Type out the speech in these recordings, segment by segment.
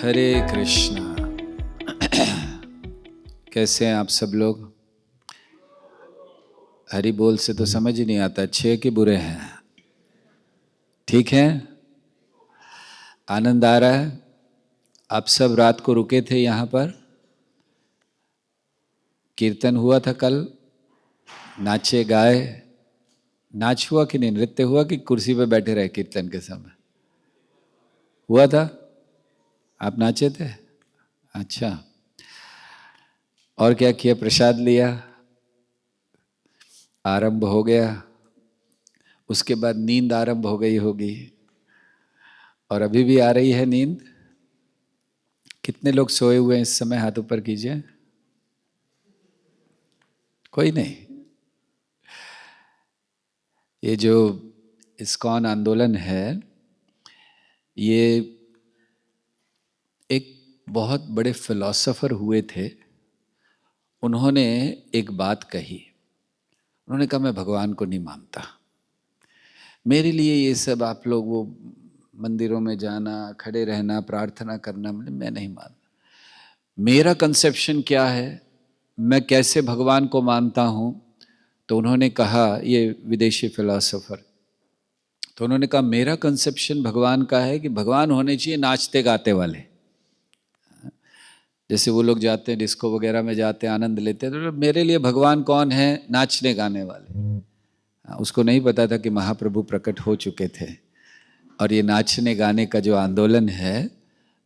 हरे कृष्णा। कैसे हैं आप सब लोग? हरि बोल से तो समझ ही नहीं आता अच्छे कि बुरे हैं। ठीक है, आनंद आ रहा है। आप सब रात को रुके थे यहाँ पर, कीर्तन हुआ था कल, नाचे गाए। नाच हुआ कि नहीं, नृत्य हुआ कि कुर्सी पे बैठे रहे कीर्तन के समय? हुआ था, आप नाचे थे? अच्छा, और क्या किया? प्रसाद लिया, आरंभ हो गया, उसके बाद नींद आरंभ हो गई होगी, और अभी भी आ रही है नींद। कितने लोग सोए हुए हैं इस समय? हाथ ऊपर कीजिए। कोई नहीं। ये जो इस्कॉन आंदोलन है, ये एक बहुत बड़े फिलॉसफर हुए थे। उन्होंने एक बात कही, उन्होंने कहा मैं भगवान को नहीं मानता। मेरे लिए ये सब आप लोग वो मंदिरों में जाना, खड़े रहना, प्रार्थना करना, मैं नहीं मानता। मेरा कंसेप्शन क्या है, मैं कैसे भगवान को मानता हूँ? तो उन्होंने कहा, ये विदेशी फिलॉसफर, तो उन्होंने कहा मेरा कंसेप्शन भगवान का है कि भगवान होने चाहिए नाचते गाते वाले। जैसे वो लोग जाते हैं डिस्को वगैरह में, जाते हैं आनंद लेते हैं, तो मेरे लिए भगवान कौन है? नाचने गाने वाले। उसको नहीं पता था कि महाप्रभु प्रकट हो चुके थे। और ये नाचने गाने का जो आंदोलन है,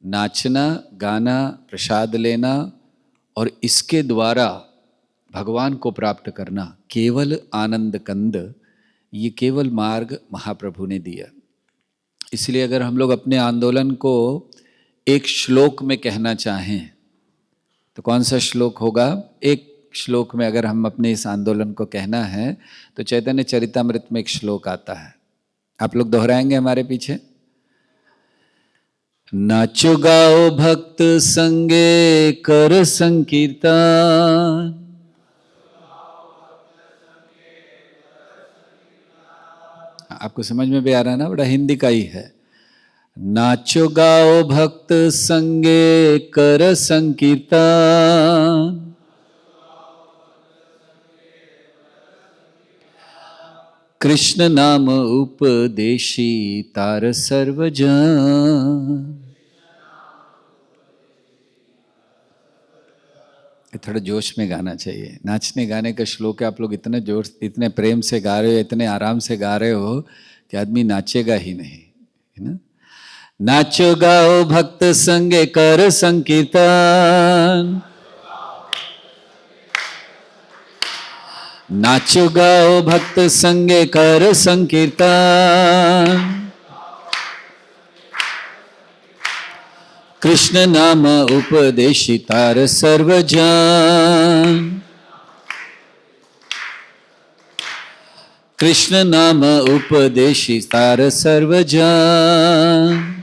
नाचना गाना, प्रसाद लेना और इसके द्वारा भगवान को प्राप्त करना, केवल आनंद कंद, ये केवल मार्ग महाप्रभु ने दिया। इसलिए अगर हम लोग अपने आंदोलन को एक श्लोक में कहना चाहें तो कौन सा श्लोक होगा? एक श्लोक में अगर हम अपने इस आंदोलन को कहना है तो चैतन्य चरितामृत में एक श्लोक आता है, आप लोग दोहराएंगे हमारे पीछे। नाचो गाओ भक्त संगे कर संकीर्तन। आपको समझ में भी आ रहा है ना? बड़ा हिंदी का ही है। नाचो गाओ भक्त संगे कर संकीर्तन, कृष्ण नाम उपदेशी तार सर्वजन। थोड़ा जोश में गाना चाहिए। नाचने गाने का श्लोक है, आप लोग इतने जोश, इतने प्रेम से गा रहे हो, इतने आराम से गा रहे हो कि आदमी नाचेगा ही नहीं, है ना? नाचो गाओ भक्त संगे कर संकीर्तन, नाचो गाओ भक्त संगे कर संकीर्तन, कृष्ण नाम उपदेशी तार सर्वजन, कृष्ण नाम उपदेशी तार सर्वजन।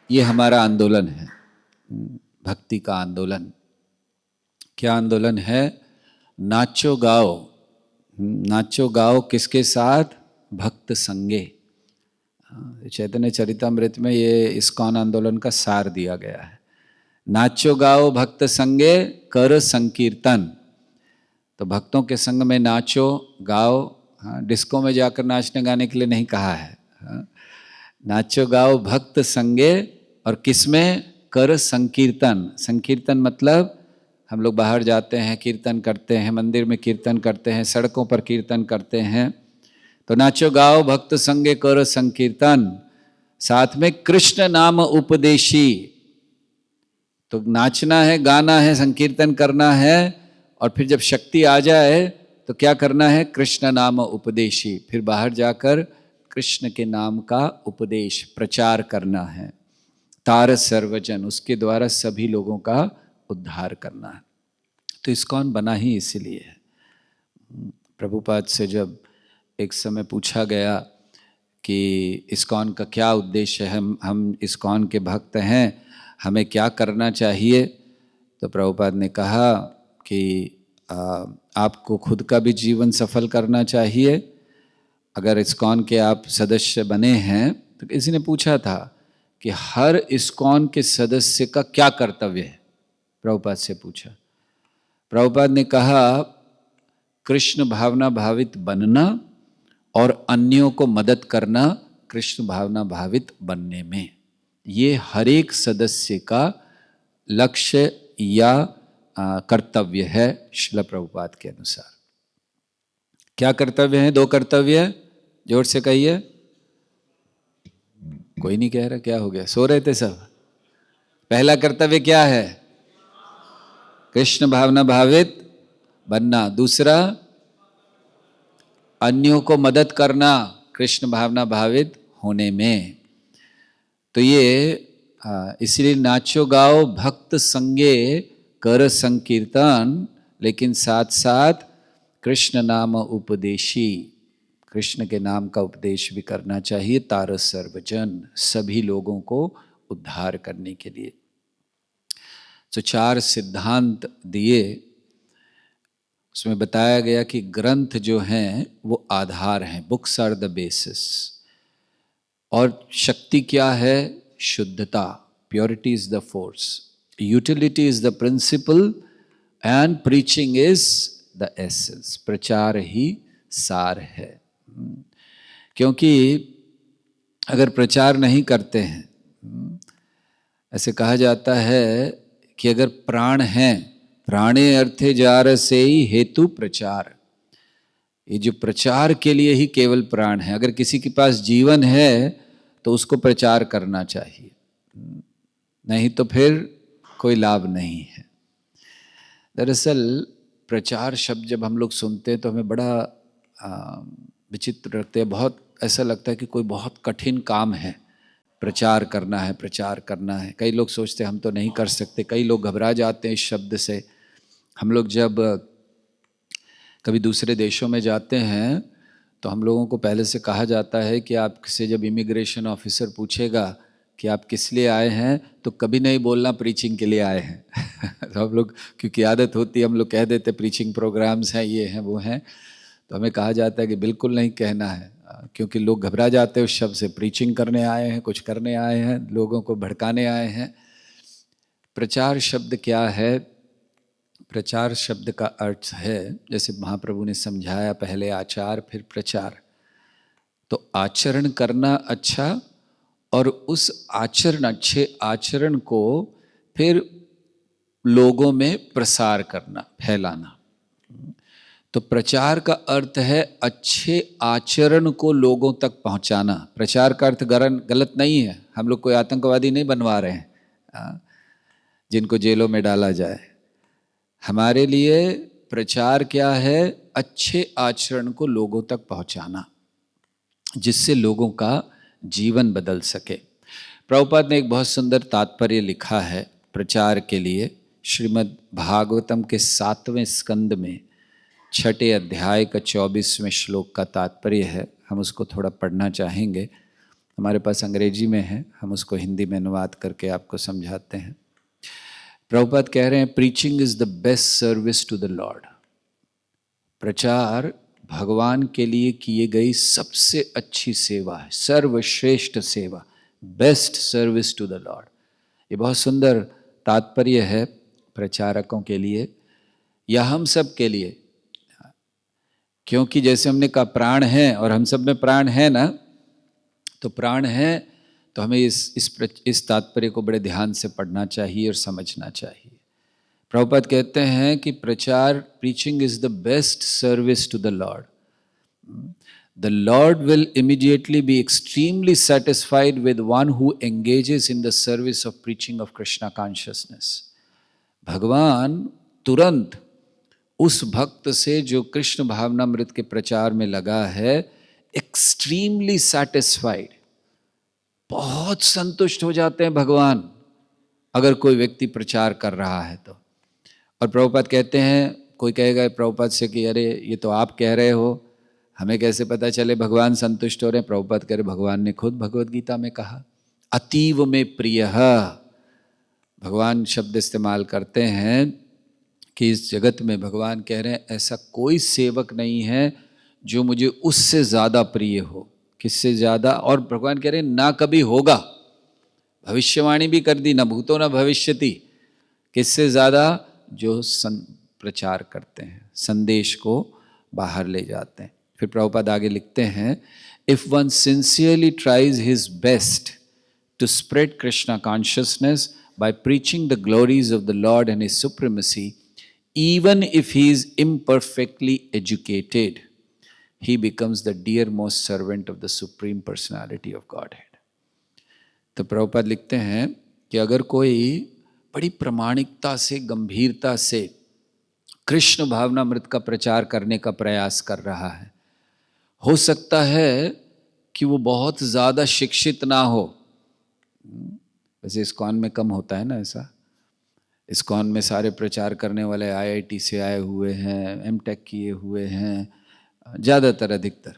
ये हमारा आंदोलन है, भक्ति का आंदोलन। क्या आंदोलन है? नाचो गाओ। नाचो गाओ किसके साथ? भक्त संगे। चैतन्य चरितामृत में ये इस्कॉन आंदोलन का सार दिया गया है। नाचो गाओ भक्त संगे कर संकीर्तन, तो भक्तों के संग में नाचो गाओ। हाँ, डिस्को में जाकर नाचने गाने के लिए नहीं कहा है। हाँ, नाचो गाओ भक्त संगे, और किसमें? कर संकीर्तन। संकीर्तन मतलब हम लोग बाहर जाते हैं, कीर्तन करते हैं, मंदिर में कीर्तन करते हैं, सड़कों पर कीर्तन करते हैं। तो नाचो गाओ भक्त संगे कर संकीर्तन, साथ में कृष्ण नाम उपदेशी। तो नाचना है, गाना है, संकीर्तन करना है, और फिर जब शक्ति आ जाए तो क्या करना है? कृष्ण नाम उपदेशी। फिर बाहर जाकर कृष्ण के नाम का उपदेश प्रचार करना है। तार सर्वजन, उसके द्वारा सभी लोगों का उद्धार करना है। तो इस्कॉन बना ही इसीलिए है। प्रभुपाद से जब एक समय पूछा गया कि इस्कॉन का क्या उद्देश्य है, हम इस्कॉन के भक्त हैं, हमें क्या करना चाहिए, तो प्रभुपाद ने कहा कि आपको खुद का भी जीवन सफल करना चाहिए। अगर इस्कॉन के आप सदस्य बने हैं तो किसी ने पूछा था कि हर इस्कॉन के सदस्य का क्या कर्तव्य है, प्रभुपाद से पूछा। प्रभुपाद ने कहा कृष्ण भावना भावित बनना और अन्यों को मदद करना कृष्ण भावना भावित बनने में, ये हर एक सदस्य का लक्ष्य या कर्तव्य है श्रील प्रभुपाद के अनुसार। क्या कर्तव्य है? 2 कर्तव्य, जोर से कहिए। कोई नहीं कह रहा, क्या हो गया, सो रहे थे सब? पहला कर्तव्य क्या है? कृष्ण भावना भावित बनना। दूसरा, अन्यों को मदद करना कृष्ण भावना भावित होने में। तो ये इसलिए नाचो गाओ भक्त संगे कर संकीर्तन, लेकिन साथ साथ कृष्ण नाम उपदेशी, कृष्ण के नाम का उपदेश भी करना चाहिए, तार सर्वजन, सभी लोगों को उद्धार करने के लिए। तो 4 सिद्धांत दिए, उसमें बताया गया कि ग्रंथ जो हैं वो आधार हैं, बुक्स आर द बेसिस, और शक्ति क्या है? शुद्धता, purity is the force, utility is the principle and preaching is the essence, प्रचार ही सार है। क्योंकि अगर प्रचार नहीं करते हैं, ऐसे कहा जाता है कि अगर प्राण हैं, प्राणे अर्थे जार से ही हेतु प्रचार, ये जो प्रचार के लिए ही केवल प्राण है। अगर किसी के पास जीवन है तो उसको प्रचार करना चाहिए, नहीं तो फिर कोई लाभ नहीं है। दरअसल प्रचार शब्द जब हम लोग सुनते हैं तो हमें बड़ा विचित्र लगता है, बहुत ऐसा लगता है कि कोई बहुत कठिन काम है, प्रचार करना है, प्रचार करना है। कई लोग सोचते हैं हम तो नहीं कर सकते, कई लोग घबरा जाते हैं इस शब्द से। हम लोग जब कभी दूसरे देशों में जाते हैं तो हम लोगों को पहले से कहा जाता है कि आपसे जब इमिग्रेशन ऑफिसर पूछेगा कि आप किस लिए आए हैं, तो कभी नहीं बोलना प्रीचिंग के लिए आए हैं। तो हम लोग, क्योंकि आदत होती है, हम लोग कह देते प्रीचिंग प्रोग्राम्स हैं, ये हैं, वो हैं, तो हमें कहा जाता है कि बिल्कुल नहीं कहना है, क्योंकि लोग घबरा जाते हैं उस शब्द से। प्रीचिंग करने आए हैं, कुछ करने आए हैं, लोगों को भड़काने आए हैं। प्रचार शब्द क्या है? प्रचार शब्द का अर्थ है, जैसे महाप्रभु ने समझाया, पहले आचार फिर प्रचार। तो आचरण करना अच्छा, और उस आचरण, अच्छे आचरण को फिर लोगों में प्रसार करना, फैलाना। तो प्रचार का अर्थ है अच्छे आचरण को लोगों तक पहुंचाना। प्रचार का अर्थ गलत नहीं है, हम लोग कोई आतंकवादी नहीं बनवा रहे हैं जिनको जेलों में डाला जाए। हमारे लिए प्रचार क्या है? अच्छे आचरण को लोगों तक पहुंचाना, जिससे लोगों का जीवन बदल सके। प्रभुपाद ने एक बहुत सुंदर तात्पर्य लिखा है प्रचार के लिए। श्रीमद् भागवतम के 7वें स्कंद में 6ठे अध्याय का 24वें श्लोक का तात्पर्य है। हम उसको थोड़ा पढ़ना चाहेंगे, हमारे पास अंग्रेजी में है, हम उसको हिंदी में अनुवाद करके आपको समझाते हैं। प्रभुपाद कह रहे हैं, preaching is the best service to the lord. प्रचार भगवान के लिए किए गई सबसे अच्छी सेवा है, सर्वश्रेष्ठ सेवा, best service to the lord. ये बहुत सुंदर तात्पर्य है प्रचारकों के लिए या हम सब के लिए, क्योंकि जैसे हमने कहा प्राण है, और हम सब में प्राण है ना, तो प्राण है तो हमें इस तात्पर्य को बड़े ध्यान से पढ़ना चाहिए और समझना चाहिए। प्रभुपाद कहते हैं कि प्रचार, preaching is the best service to the lord. The lord will immediately be extremely satisfied with one who engages in the service of preaching of Krishna consciousness. भगवान तुरंत उस भक्त से जो कृष्ण भावनामृत के प्रचार में लगा है, एक्सट्रीमली सेटिस्फाइड, बहुत संतुष्ट हो जाते हैं भगवान अगर कोई व्यक्ति प्रचार कर रहा है तो। और प्रभुपाद कहते हैं, कोई कहेगा प्रभुपाद से कि अरे ये तो आप कह रहे हो, हमें कैसे पता चले भगवान संतुष्ट हो रहे हैं? प्रभुपाद कह रहे भगवान ने खुद भगवद गीता में कहा, अतीव में प्रिय। भगवान शब्द इस्तेमाल करते हैं कि इस जगत में भगवान कह रहे हैं ऐसा कोई सेवक नहीं है जो मुझे उससे ज़्यादा प्रिय हो। किससे ज्यादा, और भगवान कह रहे हैं ना कभी होगा, भविष्यवाणी भी कर दी, न भूतो न भविष्यति। किससे ज्यादा? जो प्रचार करते हैं, संदेश को बाहर ले जाते हैं। फिर प्रभुपाद आगे लिखते हैं, if one sincerely tries his best to spread Krishna consciousness by preaching the glories of the Lord and His supremacy, even if he is imperfectly educated, he becomes the dearmost servant of the Supreme Personality of Godhead. तो प्रभुपाद लिखते हैं कि अगर कोई बड़ी प्रामाणिकता से, गंभीरता से कृष्ण भावनामृत का प्रचार करने का प्रयास कर रहा है, हो सकता है कि वो बहुत ज़्यादा शिक्षित ना हो। वैसे इस्कॉन में कम होता है ना ऐसा, इस्कॉन में सारे प्रचार करने वाले आईआईटी से आए हुए हैं, एमटेक किए हुए हैं, ज़्यादातर, अधिकतर।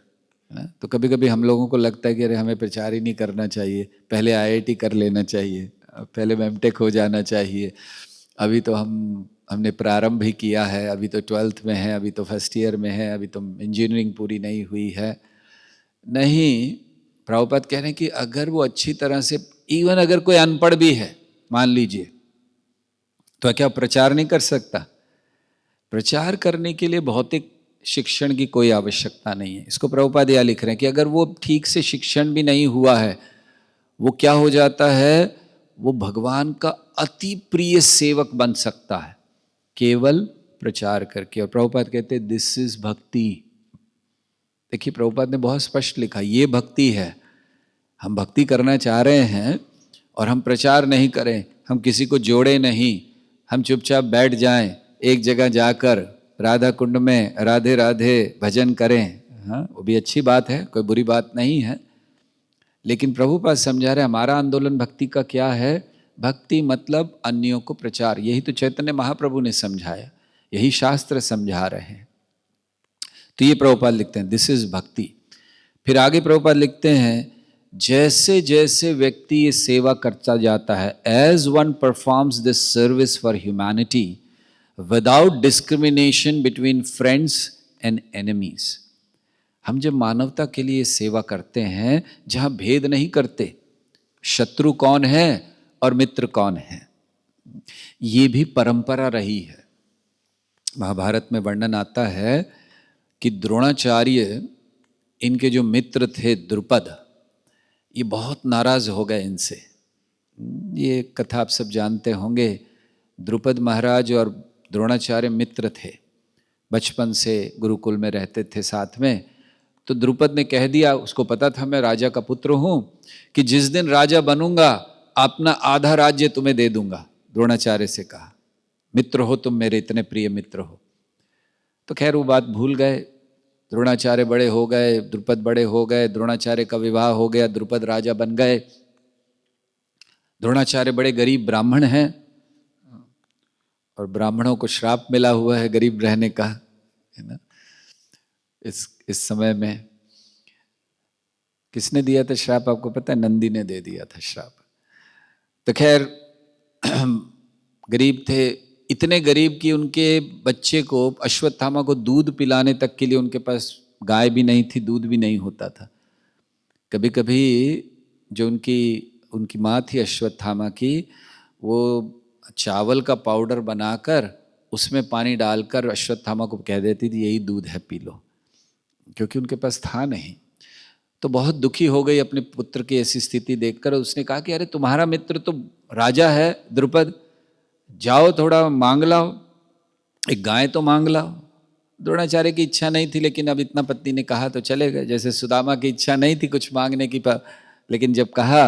तो कभी कभी हम लोगों को लगता है कि अरे हमें प्रचार ही नहीं करना चाहिए, पहले आईआईटी कर लेना चाहिए, पहले एमटेक हो जाना चाहिए। अभी तो हमने प्रारंभ ही किया है, अभी तो 12th में है, अभी तो फर्स्ट ईयर में है, अभी तो इंजीनियरिंग पूरी नहीं हुई है। नहीं, प्रभुपाद कह रहे हैं कि अगर वो अच्छी तरह से, इवन अगर कोई अनपढ़ भी है मान लीजिए, तो क्या प्रचार नहीं कर सकता? प्रचार करने के लिए भौतिक शिक्षण की कोई आवश्यकता नहीं है। इसको प्रभुपाद यह लिख रहे हैं कि अगर वो ठीक से शिक्षण भी नहीं हुआ है, वो क्या हो जाता है? वो भगवान का अति प्रिय सेवक बन सकता है केवल प्रचार करके। और प्रभुपाद कहते हैं दिस इज भक्ति। देखिए प्रभुपाद ने बहुत स्पष्ट लिखा, ये भक्ति है। हम भक्ति करना चाह रहे हैं और हम प्रचार नहीं करें, हम किसी को जोड़े नहीं, हम चुपचाप बैठ जाएं एक जगह जाकर राधा कुंड में राधे राधे भजन करें, हाँ वो भी अच्छी बात है, कोई बुरी बात नहीं है। लेकिन प्रभुपाद समझा रहे हमारा आंदोलन भक्ति का क्या है? भक्ति मतलब अन्यों को प्रचार। यही तो चैतन्य महाप्रभु ने समझाया, यही शास्त्र समझा रहे हैं। तो ये प्रभुपाद लिखते हैं दिस इज भक्ति। फिर आगे प्रभुपाद लिखते हैं, जैसे जैसे व्यक्ति ये सेवा करता जाता है, as one performs this service for humanity without discrimination between friends and enemies. हम जब मानवता के लिए सेवा करते हैं, जहां भेद नहीं करते, शत्रु कौन है और मित्र कौन है, ये भी परंपरा रही है। महाभारत में वर्णन आता है कि द्रोणाचार्य, इनके जो मित्र थे द्रुपद, ये बहुत नाराज हो गए इनसे। ये कथा आप सब जानते होंगे। द्रुपद महाराज और द्रोणाचार्य मित्र थे, बचपन से गुरुकुल में रहते थे साथ में। तो द्रुपद ने कह दिया, उसको पता था मैं राजा का पुत्र हूं, कि जिस दिन राजा बनूंगा अपना आधा राज्य तुम्हें दे दूंगा। द्रोणाचार्य से कहा, मित्र हो तुम मेरे, इतने प्रिय मित्र हो। तो खैर वो बात भूल गए। द्रोणाचार्य बड़े हो गए, द्रुपद बड़े हो गए, द्रोणाचार्य का विवाह हो गया, द्रुपद राजा बन गए। द्रोणाचार्य बड़े गरीब ब्राह्मण हैं और ब्राह्मणों को श्राप मिला हुआ है गरीब रहने का, है ना। इस समय में किसने दिया था श्राप आपको पता है? नंदी ने दे दिया था श्राप। तो खैर गरीब थे, इतने गरीब कि उनके बच्चे को, अश्वत्थामा को दूध पिलाने तक के लिए उनके पास गाय भी नहीं थी, दूध भी नहीं होता था। कभी कभी जो उनकी माँ थी अश्वत्थामा की, वो चावल का पाउडर बनाकर उसमें पानी डालकर अश्वत्थामा को कह देती थी यही दूध है पी लो, क्योंकि उनके पास था नहीं। तो बहुत दुखी हो गई अपने पुत्र की ऐसी स्थिति देखकर। उसने कहा कि अरे तुम्हारा मित्र तो राजा है द्रुपद, जाओ थोड़ा मांग लाओ, एक गाय तो मांग लाओ। द्रोणाचार्य की इच्छा नहीं थी, लेकिन अब इतना पत्नी ने कहा तो चले गए। जैसे सुदामा की इच्छा नहीं थी कुछ मांगने की, लेकिन जब कहा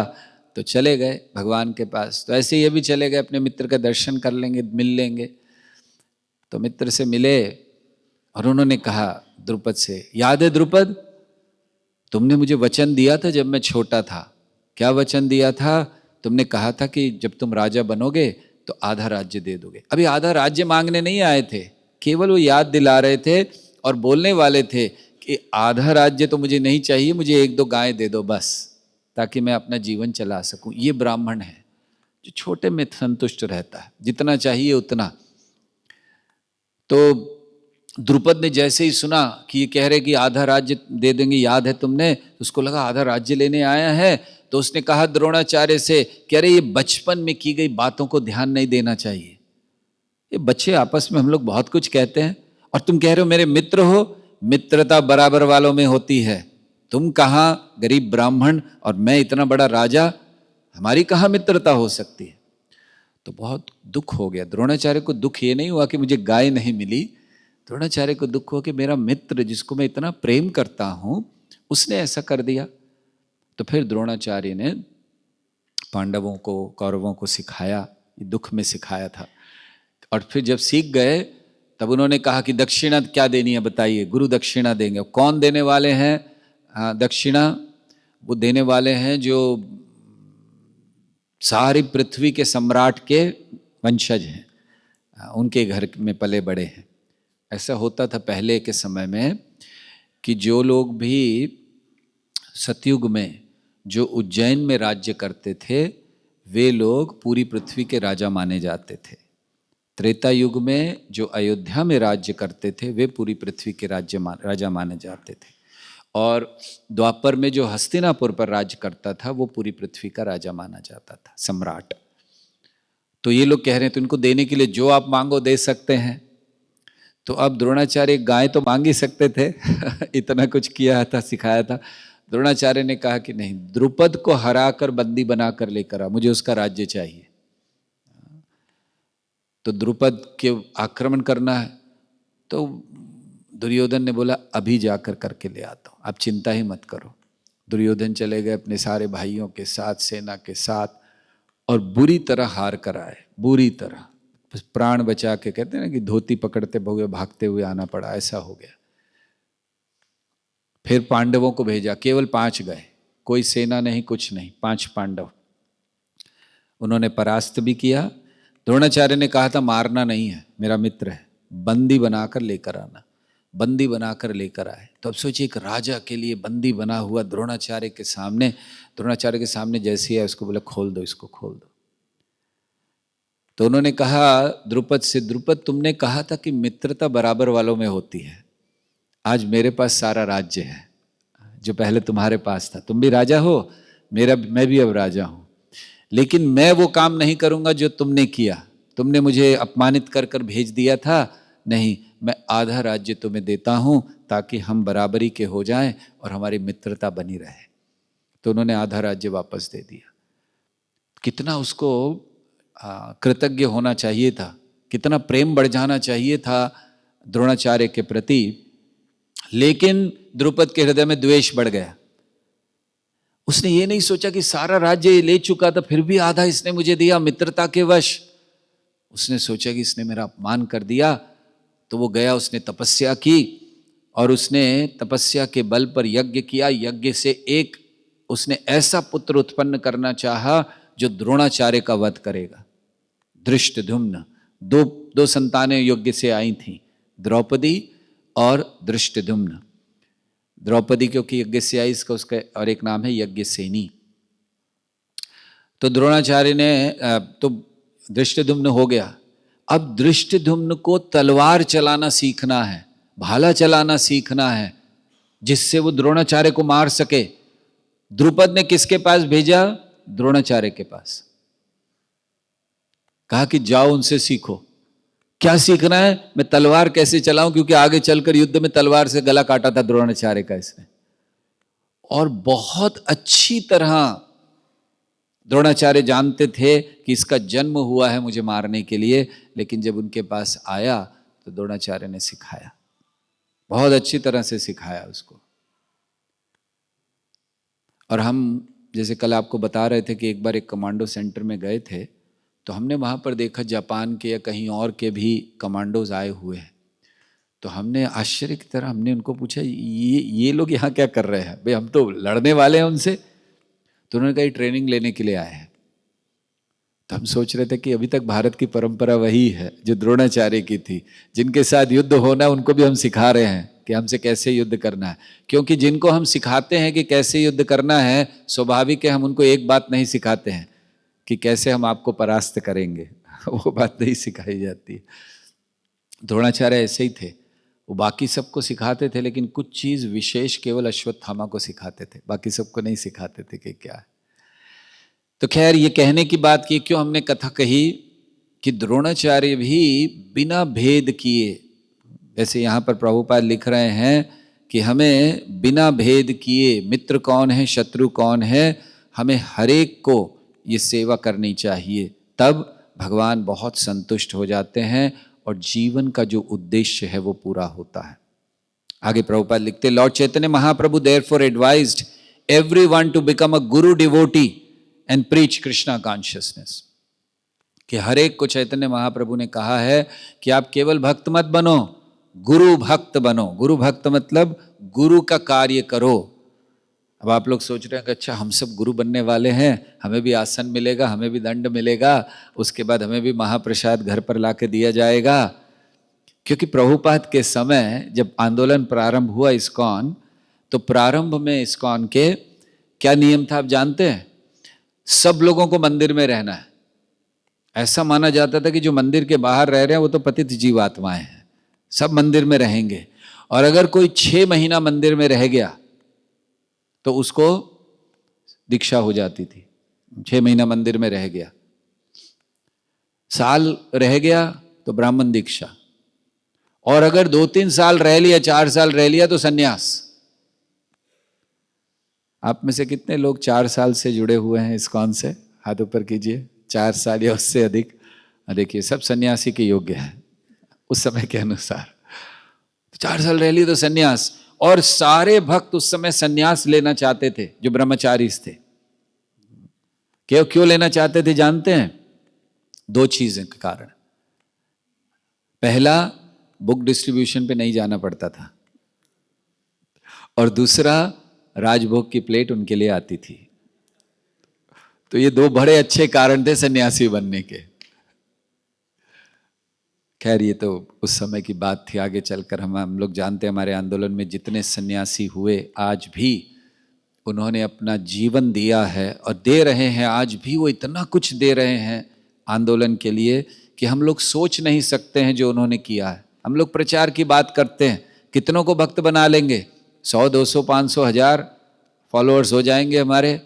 तो चले गए भगवान के पास। तो ऐसे ये भी चले गए, अपने मित्र का दर्शन कर लेंगे, मिल लेंगे। तो मित्र से मिले और उन्होंने कहा द्रुपद से, याद है द्रुपद, तुमने मुझे वचन दिया था जब मैं छोटा था। क्या वचन दिया था? तुमने कहा था कि जब तुम राजा बनोगे तो आधा राज्य दे दोगे। अभी आधा राज्य मांगने नहीं आए थे, केवल वो याद दिला रहे थे और बोलने वाले थे कि आधा राज्य तो मुझे नहीं चाहिए, मुझे 1-2 गाय दे दो बस, ताकि मैं अपना जीवन चला सकूं। ये ब्राह्मण है जो छोटे में संतुष्ट रहता है, जितना चाहिए उतना। तो द्रुपद ने जैसे ही सुना कि ये कह रहे कि आधा राज्य दे देंगे, याद है तुमने, तो उसको लगा आधा राज्य लेने आया है, तो उसने कहा द्रोणाचार्य से कि अरे ये बचपन में की गई बातों को ध्यान नहीं देना चाहिए। ये बच्चे आपस में हम लोग बहुत कुछ कहते हैं, और तुम कह रहे हो मेरे मित्र हो, मित्रता बराबर वालों में होती है। तुम कहाँ गरीब ब्राह्मण और मैं इतना बड़ा राजा, हमारी कहाँ मित्रता हो सकती है। तो बहुत दुख हो गया द्रोणाचार्य को। दुख ये नहीं हुआ कि मुझे गाय नहीं मिली, द्रोणाचार्य को दुख हुआ कि मेरा मित्र जिसको मैं इतना प्रेम करता हूं उसने ऐसा कर दिया। तो फिर द्रोणाचार्य ने पांडवों को, कौरवों को सिखाया, दुख में सिखाया था। और फिर जब सीख गए तब उन्होंने कहा कि दक्षिणा क्या देनी है बताइए। गुरु दक्षिणा देंगे। कौन देने वाले हैं दक्षिणा? वो देने वाले हैं जो सारी पृथ्वी के सम्राट के वंशज हैं, उनके घर में पले बड़े हैं। ऐसा होता था पहले के समय में कि जो लोग भी सतयुग में जो उज्जैन में राज्य करते थे वे लोग पूरी पृथ्वी के राजा माने जाते थे। त्रेता युग में जो अयोध्या में राज्य करते थे वे पूरी पृथ्वी के राजा माने जाते थे। और द्वापर में जो हस्तिनापुर पर राज्य करता था वो पूरी पृथ्वी का राजा माना जाता था, सम्राट। तो ये लोग कह रहे हैं तो इनको देने के लिए जो आप मांगो दे सकते हैं। तो अब द्रोणाचार्य गाय तो मांग ही सकते थे इतना कुछ किया था, सिखाया था। द्रोणाचार्य ने कहा कि नहीं, द्रुपद को हराकर बंदी बनाकर लेकर आ, मुझे उसका राज्य चाहिए। तो द्रुपद के आक्रमण करना है। तो दुर्योधन ने बोला अभी जाकर करके ले आता हूं, आप चिंता ही मत करो। दुर्योधन चले गए अपने सारे भाइयों के साथ, सेना के साथ, और बुरी तरह हार कर आए, बुरी तरह। प्राण बचा के, कहते हैं ना कि धोती पकड़ते हुए भागते हुए आना पड़ा, ऐसा हो गया। फिर पांडवों को भेजा, केवल 5 गए, कोई सेना नहीं, कुछ नहीं, 5 पांडव। उन्होंने परास्त भी किया। द्रोणाचार्य ने कहा था मारना नहीं है, मेरा मित्र है, बंदी बनाकर लेकर आना। बंदी बनाकर लेकर आए। तो अब सोचिए एक राजा के लिए बंदी बना हुआ द्रोणाचार्य के सामने, द्रोणाचार्य के सामने जैसे ही है उसको बोला खोल दो, इसको खोल दो। तो उन्होंने कहा द्रुपद से, द्रुपद तुमने कहा था कि मित्रता बराबर वालों में होती है, आज मेरे पास सारा राज्य है जो पहले तुम्हारे पास था। तुम भी राजा हो, मैं भी अब राजा हूं, लेकिन मैं वो काम नहीं करूंगा जो तुमने किया। तुमने मुझे अपमानित कर कर भेज दिया था, नहीं, मैं आधा राज्य तुम्हें देता हूं ताकि हम बराबरी के हो जाएं और हमारी मित्रता बनी रहे। तो उन्होंने आधा राज्य वापस दे दिया। कितना उसको कृतज्ञ होना चाहिए था, कितना प्रेम बढ़ जाना चाहिए था द्रोणाचार्य के प्रति। लेकिन द्रुपद के हृदय में द्वेष बढ़ गया। उसने ये नहीं सोचा कि सारा राज्य ले चुका था फिर भी आधा इसने मुझे दिया मित्रता के वश। उसने सोचा कि इसने मेरा अपमान कर दिया। तो वो गया, उसने तपस्या की और उसने तपस्या के बल पर यज्ञ किया। यज्ञ से एक उसने ऐसा पुत्र उत्पन्न करना चाहा जो द्रोणाचार्य का वध करेगा। धृष्टद्युम्न, दो संतानें यज्ञ से आई थीं, द्रौपदी और धृष्टद्युम्न। द्रौपदी क्योंकि यज्ञ से आई, इसका उसका और एक नाम है यज्ञसेनी। तो द्रोणाचार्य ने तो धृष्टद्युम्न हो गया। अब धृष्टद्युम्न को तलवार चलाना सीखना है, भाला चलाना सीखना है, जिससे वो द्रोणाचार्य को मार सके। द्रुपद ने किसके पास भेजा? द्रोणाचार्य के पास। कहा कि जाओ उनसे सीखो। क्या सीखना है? मैं तलवार कैसे चलाऊं, क्योंकि आगे चलकर युद्ध में तलवार से गला काटा था द्रोणाचार्य का इसने। और बहुत अच्छी तरह द्रोणाचार्य जानते थे कि इसका जन्म हुआ है मुझे मारने के लिए, लेकिन जब उनके पास आया तो द्रोणाचार्य ने सिखाया, बहुत अच्छी तरह से सिखाया उसको। और हम जैसे कल आपको बता रहे थे कि एक बार एक कमांडो सेंटर में गए थे, तो हमने वहाँ पर देखा जापान के या कहीं और के भी कमांडोज आए हुए हैं। तो हमने आश्चर्य की तरह हमने उनको पूछा ये लोग यहाँ क्या कर रहे हैं? भाई हम तो लड़ने वाले हैं उनसे। तो उन्होंने कहा ट्रेनिंग लेने के लिए आए हैं। तो हम सोच रहे थे कि अभी तक भारत की परंपरा वही है जो द्रोणाचार्य की थी, जिनके साथ युद्ध होना उनको भी हम सिखा रहे हैं कि हमसे कैसे युद्ध करना है। क्योंकि जिनको हम सिखाते हैं कि कैसे युद्ध करना है, स्वाभाविक है हम उनको एक बात नहीं सिखाते हैं कि कैसे हम आपको परास्त करेंगे वो बात नहीं सिखाई जाती है। द्रोणाचार्य ऐसे ही थे। वो बाकी सबको सिखाते थे, लेकिन कुछ चीज विशेष केवल अश्वत्थामा को सिखाते थे, बाकी सबको नहीं सिखाते थे कि क्या है। तो खैर, ये कहने की बात की क्यों हमने कथा कही कि द्रोणाचार्य भी बिना भेद किए, जैसे यहाँ पर प्रभुपाद लिख रहे हैं कि हमें बिना भेद किए मित्र कौन है शत्रु कौन है, हमें हरेक को ये सेवा करनी चाहिए, तब भगवान बहुत संतुष्ट हो जाते हैं और जीवन का जो उद्देश्य है वो पूरा होता है। आगे प्रभुपाद लिखते, lord Chaitanya Mahaprabhu therefore advised everyone to become a guru devotee and preach Krishna consciousness, कि हर एक को चैतन्य महाप्रभु ने कहा है कि आप केवल भक्त मत बनो, गुरु भक्त बनो। गुरु भक्त मतलब गुरु का कार्य करो। अब आप लोग सोच रहे हैं कि अच्छा हम सब गुरु बनने वाले हैं, हमें भी आसन मिलेगा, हमें भी दंड मिलेगा, उसके बाद हमें भी महाप्रसाद घर पर लाके दिया जाएगा। क्योंकि प्रभुपाद के समय जब आंदोलन प्रारंभ हुआ इस्कॉन, तो प्रारंभ में इस्कॉन के क्या नियम था आप जानते हैं? सब लोगों को मंदिर में रहना है। ऐसा माना जाता था कि जो मंदिर के बाहर रह रहे हैं वो तो पतित जीवात्माएं हैं, सब मंदिर में रहेंगे। और अगर कोई 6 महीना मंदिर में रह गया तो उसको दीक्षा हो जाती थी। 6 महीना मंदिर में रह गया, साल रह गया तो ब्राह्मण दीक्षा, और अगर 2-3 साल रह लिया, 4 साल रह लिया तो सन्यास। आप में से कितने लोग 4 साल से जुड़े हुए हैं इस्कॉन से? हाथ ऊपर कीजिए। 4 साल या उससे अधिक? देखिए, सब सन्यासी के योग्य हैं उस समय के अनुसार। 4 साल रह लिए तो सन्यास। और सारे भक्त उस समय सन्यास लेना चाहते थे जो ब्रह्मचारी थे। क्यों लेना चाहते थे जानते हैं? 2 चीजें के कारण। पहला, बुक डिस्ट्रीब्यूशन पे नहीं जाना पड़ता था, और दूसरा, राजभोग की प्लेट उनके लिए आती थी। तो ये 2 बड़े अच्छे कारण थे सन्यासी बनने के। खैर, ये तो उस समय की बात थी। आगे चलकर हम लोग जानते हैं हमारे आंदोलन में जितने सन्यासी हुए, आज भी उन्होंने अपना जीवन दिया है और दे रहे हैं। आज भी वो इतना कुछ दे रहे हैं आंदोलन के लिए कि हम लोग सोच नहीं सकते हैं जो उन्होंने किया है। हम लोग प्रचार की बात करते हैं, कितनों को भक्त बना लेंगे? 100, 200, 500, 1000 फॉलोअर्स हो जाएंगे हमारे,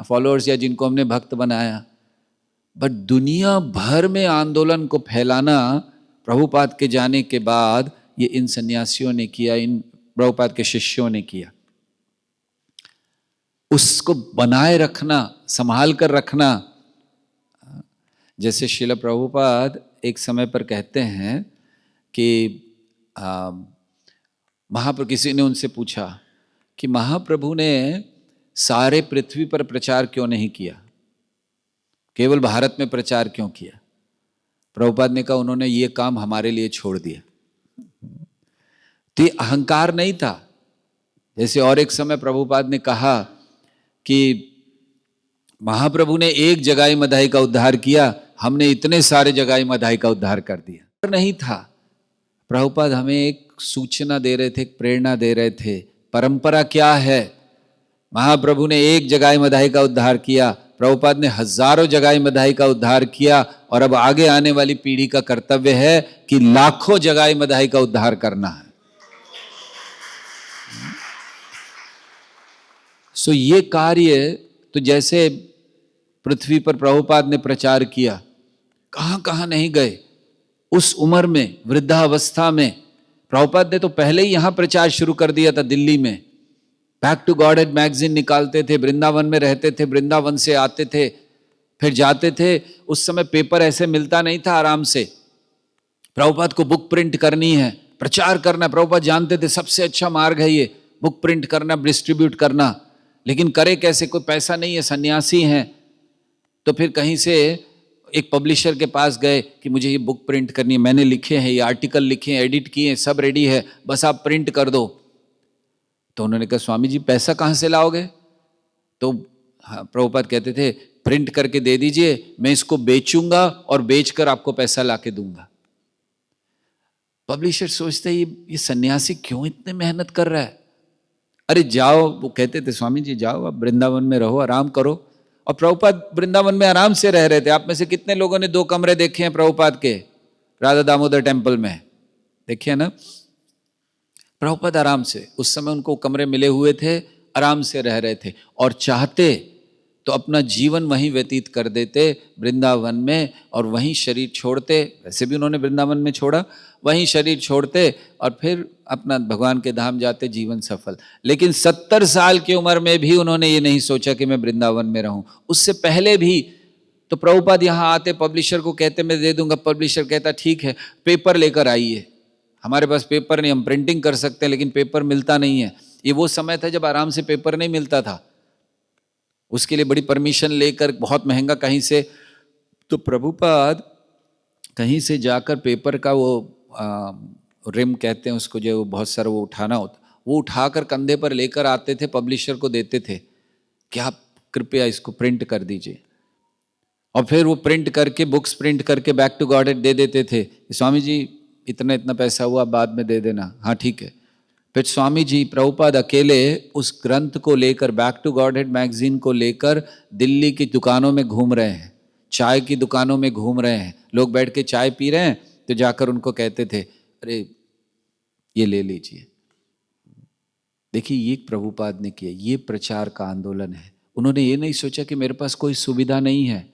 फॉलोअर्स या जिनको हमने भक्त बनाया। बट दुनिया भर में आंदोलन को फैलाना प्रभुपाद के जाने के बाद ये इन सन्यासियों ने किया, इन प्रभुपाद के शिष्यों ने किया। उसको बनाए रखना, संभाल कर रखना। जैसे श्रील प्रभुपाद एक समय पर कहते हैं कि महाप्रभु, किसी ने उनसे पूछा कि महाप्रभु ने सारे पृथ्वी पर प्रचार क्यों नहीं किया, केवल भारत में प्रचार क्यों किया? प्रभुपाद ने कहा उन्होंने ये काम हमारे लिए छोड़ दिया। तो ये अहंकार नहीं था। जैसे और एक समय प्रभुपाद ने कहा कि महाप्रभु ने एक जगाई मधाई का उद्धार किया, हमने इतने सारे जगाई मधाई का उद्धार कर दिया। नहीं था। प्रभुपाद हमें एक सूचना दे रहे थे, एक प्रेरणा दे रहे थे। परंपरा क्या है? महाप्रभु ने एक जगाई मधाई का उद्धार किया, प्रभुपाद ने हजारों जगाई मधाई का उद्धार किया, और अब आगे आने वाली पीढ़ी का कर्तव्य है कि लाखों जगाई मधाई का उद्धार करना है। सो ये कार्य, तो जैसे पृथ्वी पर प्रभुपाद ने प्रचार किया, कहां कहां नहीं गए। उस उम्र में, वृद्धावस्था में, प्रभुपाद ने तो पहले ही यहां प्रचार शुरू कर दिया था दिल्ली में। Back to godhead magazine निकालते थे, वृंदावन में रहते थे, वृंदावन से आते थे, फिर जाते थे। उस समय पेपर ऐसे मिलता नहीं था आराम से। प्रभुपाद को बुक प्रिंट करनी है, प्रचार करना, प्रभुपाद जानते थे सबसे अच्छा मार्ग है ये, बुक प्रिंट करना, डिस्ट्रीब्यूट करना। लेकिन करे कैसे? कोई पैसा नहीं है, सन्यासी हैं। तो फिर कहीं से एक पब्लिशर के पास गए कि मुझे ये बुक प्रिंट करनी है, मैंने लिखे हैं, ये आर्टिकल लिखे हैं, एडिट किए हैं, सब रेडी है, बस आप प्रिंट कर दो। तो उन्होंने कहा स्वामी जी पैसा कहाँ से लाओगे? तो प्रभुपाद कहते थे प्रिंट करके दे दीजिए, मैं इसको बेचूंगा और बेचकर आपको पैसा लाके दूंगा। पब्लिशर सोचते ये सन्यासी क्यों इतने मेहनत कर रहा है? अरे जाओ, वो कहते थे स्वामी जी जाओ, आप वृंदावन में रहो, आराम करो। और प्रभुपाद वृंदावन में आराम से रह रहे थे। आप में से कितने लोगों ने 2 कमरे देखे हैं प्रभुपाद के राधा दामोदर टेम्पल में? देखिए ना, प्रभुपाद आराम से, उस समय उनको कमरे मिले हुए थे, आराम से रह रहे थे, और चाहते तो अपना जीवन वहीं व्यतीत कर देते वृंदावन में, और वहीं शरीर छोड़ते, वैसे भी उन्होंने वृंदावन में छोड़ा, वहीं शरीर छोड़ते और फिर अपना भगवान के धाम जाते, जीवन सफल। लेकिन 70 साल की उम्र में भी उन्होंने ये नहीं सोचा कि मैं वृंदावन में रहूं। उससे पहले भी तो प्रभुपाद यहाँ आते, पब्लिशर को कहते मैं दे दूंगा, पब्लिशर कहता ठीक है पेपर लेकर आइए। हमारे पास पेपर नहीं, हम प्रिंटिंग कर सकते हैं लेकिन पेपर मिलता नहीं है। ये वो समय था जब आराम से पेपर नहीं मिलता था, उसके लिए बड़ी परमिशन लेकर बहुत महंगा कहीं से, तो प्रभुपाद कहीं से जाकर पेपर का वो रिम कहते हैं उसको, जो बहुत सारा वो उठाना होता, वो उठाकर कंधे पर लेकर आते थे, पब्लिशर को देते थे कि आप कृपया इसको प्रिंट कर दीजिए, और फिर वो प्रिंट करके, बुक्स प्रिंट करके बैक टू गॉडेड दे देते थे। स्वामी जी इतना इतना पैसा हुआ, बाद में दे देना, हाँ ठीक है। फिर स्वामी जी प्रभुपाद अकेले उस ग्रंथ को लेकर, बैक टू गॉडहेड मैगजीन को लेकर दिल्ली की दुकानों में घूम रहे हैं, चाय की दुकानों में घूम रहे हैं, लोग बैठ के चाय पी रहे हैं तो जाकर उनको कहते थे अरे ये ले लीजिए। देखिए ये प्रभुपाद ने किया, ये प्रचार का आंदोलन है। उन्होंने ये नहीं सोचा कि मेरे पास कोई सुविधा नहीं है,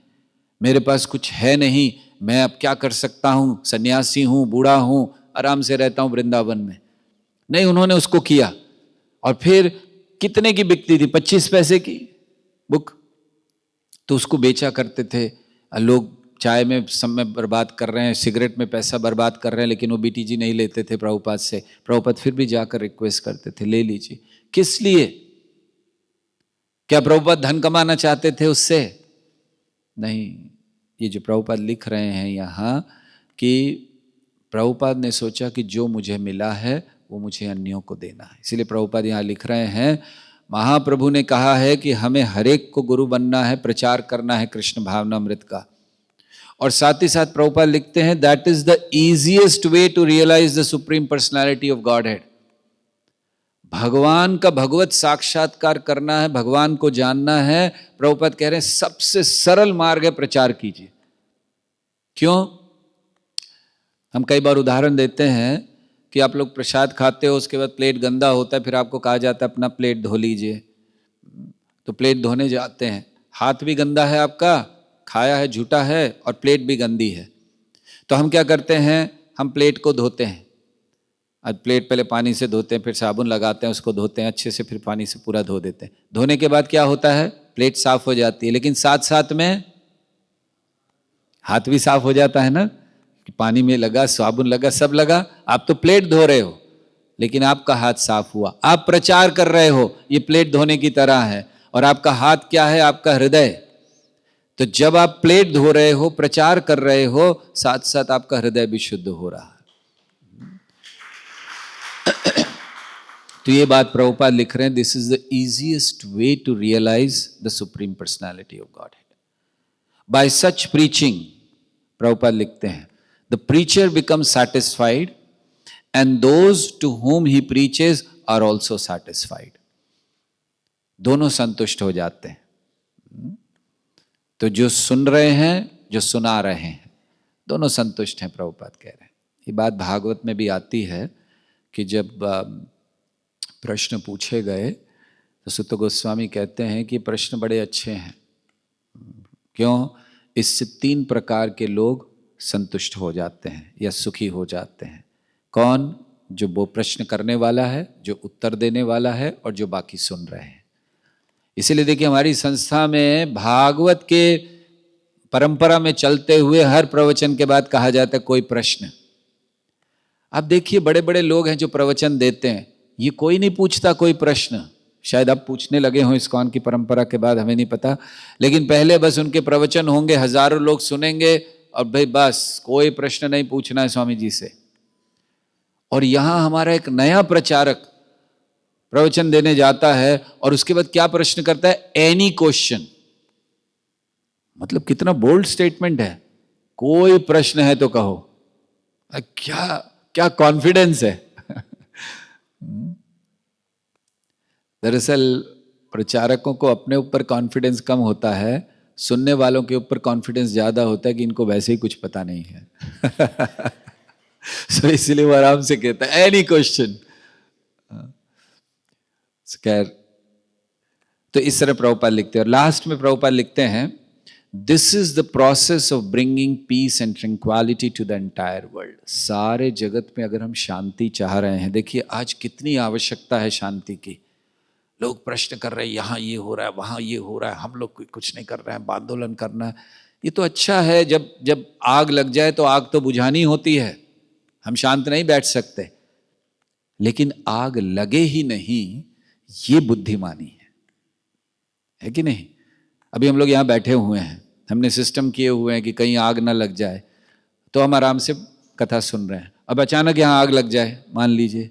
मेरे पास कुछ है नहीं, मैं अब क्या कर सकता हूँ, सन्यासी हूँ, बूढ़ा हूँ, आराम से रहता हूँ वृंदावन में। नहीं, उन्होंने उसको किया। और फिर कितने की बिकती थी? 25 पैसे की बुक, तो उसको बेचा करते थे लोग। चाय में समय बर्बाद कर रहे हैं, सिगरेट में पैसा बर्बाद कर रहे हैं, लेकिन वो बीटीजी नहीं लेते थे प्रभुपाद से। प्रभुपाद फिर भी जाकर रिक्वेस्ट करते थे ले लीजिए। किस लिए? क्या प्रभुपाद धन कमाना चाहते थे उससे? नहीं। ये जो प्रभुपाद लिख रहे हैं यहाँ कि प्रभुपाद ने सोचा कि जो मुझे मिला है वो मुझे अन्यों को देना है। इसलिए प्रभुपाद यहाँ लिख रहे हैं, महाप्रभु ने कहा है कि हमें हरेक को गुरु बनना है, प्रचार करना है कृष्ण भावनामृत का। और साथ ही साथ प्रभुपाद लिखते हैं that is the easiest way to realise the supreme personality of godhead. भगवान का भगवत साक्षात्कार करना है, भगवान को जानना है। प्रभुपाद कह रहे हैं सबसे सरल मार्ग है प्रचार कीजिए। क्यों? हम कई बार उदाहरण देते हैं कि आप लोग प्रसाद खाते हो, उसके बाद प्लेट गंदा होता है, फिर आपको कहा जाता है अपना प्लेट धो लीजिए। तो प्लेट धोने जाते हैं, हाथ भी गंदा है आपका, खाया है झूठा है, और प्लेट भी गंदी है। तो हम क्या करते हैं, हम प्लेट को धोते हैं। आज प्लेट पहले पानी से धोते हैं, फिर साबुन लगाते हैं, उसको धोते हैं अच्छे से, फिर पानी से पूरा धो देते हैं। धोने के बाद क्या होता है, प्लेट साफ हो जाती है, लेकिन साथ साथ में हाथ भी साफ हो जाता है ना, पानी में लगा, साबुन लगा, सब लगा। आप तो प्लेट धो रहे हो लेकिन आपका हाथ साफ हुआ। आप प्रचार कर रहे हो, ये प्लेट धोने की तरह है। और आपका हाथ क्या है? आपका हृदय। तो जब आप प्लेट धो रहे हो, प्रचार कर रहे हो, साथ साथ आपका हृदय भी शुद्ध हो रहा है। तो ये बात प्रभुपाद लिख रहे हैं, this is the easiest way to realise the supreme personality of godhead by such preaching. Prabhupada लिखते हैं the preacher becomes satisfied and those to whom he preaches are also satisfied. दोनों संतुष्ट हो जाते हैं। तो जो सुन रहे हैं, जो सुना रहे हैं, दोनों संतुष्ट हैं, प्रभुपाद कह रहे हैं। ये बात भागवत में भी आती है कि जब प्रश्न पूछे गए तो सुत गोस्वामी कहते हैं कि प्रश्न बड़े अच्छे हैं। क्यों? इससे 3 प्रकार के लोग संतुष्ट हो जाते हैं या सुखी हो जाते हैं। कौन? जो वो प्रश्न करने वाला है, जो उत्तर देने वाला है, और जो बाकी सुन रहे हैं। इसीलिए देखिए हमारी संस्था में भागवत के परंपरा में चलते हुए हर प्रवचन के बाद कहा जाता है कोई प्रश्न। आप देखिए बड़े बड़े लोग हैं जो प्रवचन देते हैं, ये कोई नहीं पूछता कोई प्रश्न। शायद अब पूछने लगे हों इस्कॉन की परंपरा के बाद, हमें नहीं पता, लेकिन पहले बस उनके प्रवचन होंगे, हजारों लोग सुनेंगे और भाई बस कोई प्रश्न नहीं पूछना है स्वामी जी से। और यहां हमारा एक नया प्रचारक प्रवचन देने जाता है और उसके बाद क्या प्रश्न करता है? Any question. मतलब कितना बोल्ड स्टेटमेंट है, कोई प्रश्न है तो कहो। क्या क्या कॉन्फिडेंस है। दरअसल प्रचारकों को अपने ऊपर कॉन्फिडेंस कम होता है, सुनने वालों के ऊपर कॉन्फिडेंस ज्यादा होता है कि इनको वैसे ही कुछ पता नहीं है। सो इसलिए वो आराम से कहता है एनी क्वेश्चन। खैर, तो इस तरह प्रभुपाद लिखते हैं। और लास्ट में प्रभुपाद लिखते हैं, this is the process of bringing peace and tranquillity to the entire world. सारे जगत में अगर हम शांति चाह रहे हैं, देखिए आज कितनी आवश्यकता है शांति की। लोग प्रश्न कर रहे हैं, यहाँ ये हो रहा है, वहाँ ये हो रहा है, हम लोग कुछ नहीं कर रहे हैं, आंदोलन करना है। ये तो अच्छा है, जब जब आग लग जाए तो आग तो बुझानी होती है, हम शांत नहीं बैठ सकते। लेकिन आग लगे ही नहीं, ये बुद्धिमानी है कि नहीं? अभी हम लोग यहाँ बैठे हुए हैं, हमने सिस्टम किए हुए हैं कि कहीं आग ना लग जाए, तो हम आराम से कथा सुन रहे हैं। अब अचानक यहाँ आग लग जाए मान लीजिए,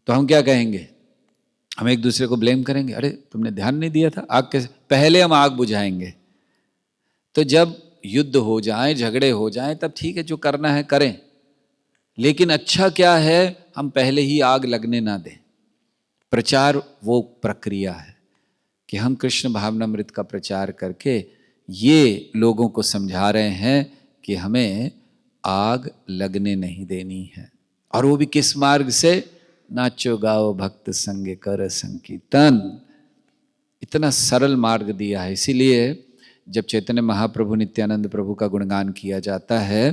तो हम क्या कहेंगे? हम एक दूसरे को ब्लेम करेंगे, अरे तुमने ध्यान नहीं दिया था, आग कैसे, पहले हम आग बुझाएंगे। तो जब युद्ध हो जाए, झगड़े हो जाए, तब ठीक है, जो करना है करें। लेकिन अच्छा क्या है, हम पहले ही आग लगने ना दें। प्रचार वो प्रक्रिया है कि हम कृष्ण भावनामृत का प्रचार करके ये लोगों को समझा रहे हैं कि हमें आग लगने नहीं देनी है। और वो भी किस मार्ग से? नाचो गाओ भक्त संग कर संकीर्तन। इतना सरल मार्ग दिया है। इसीलिए जब चैतन्य महाप्रभु नित्यानंद प्रभु का गुणगान किया जाता है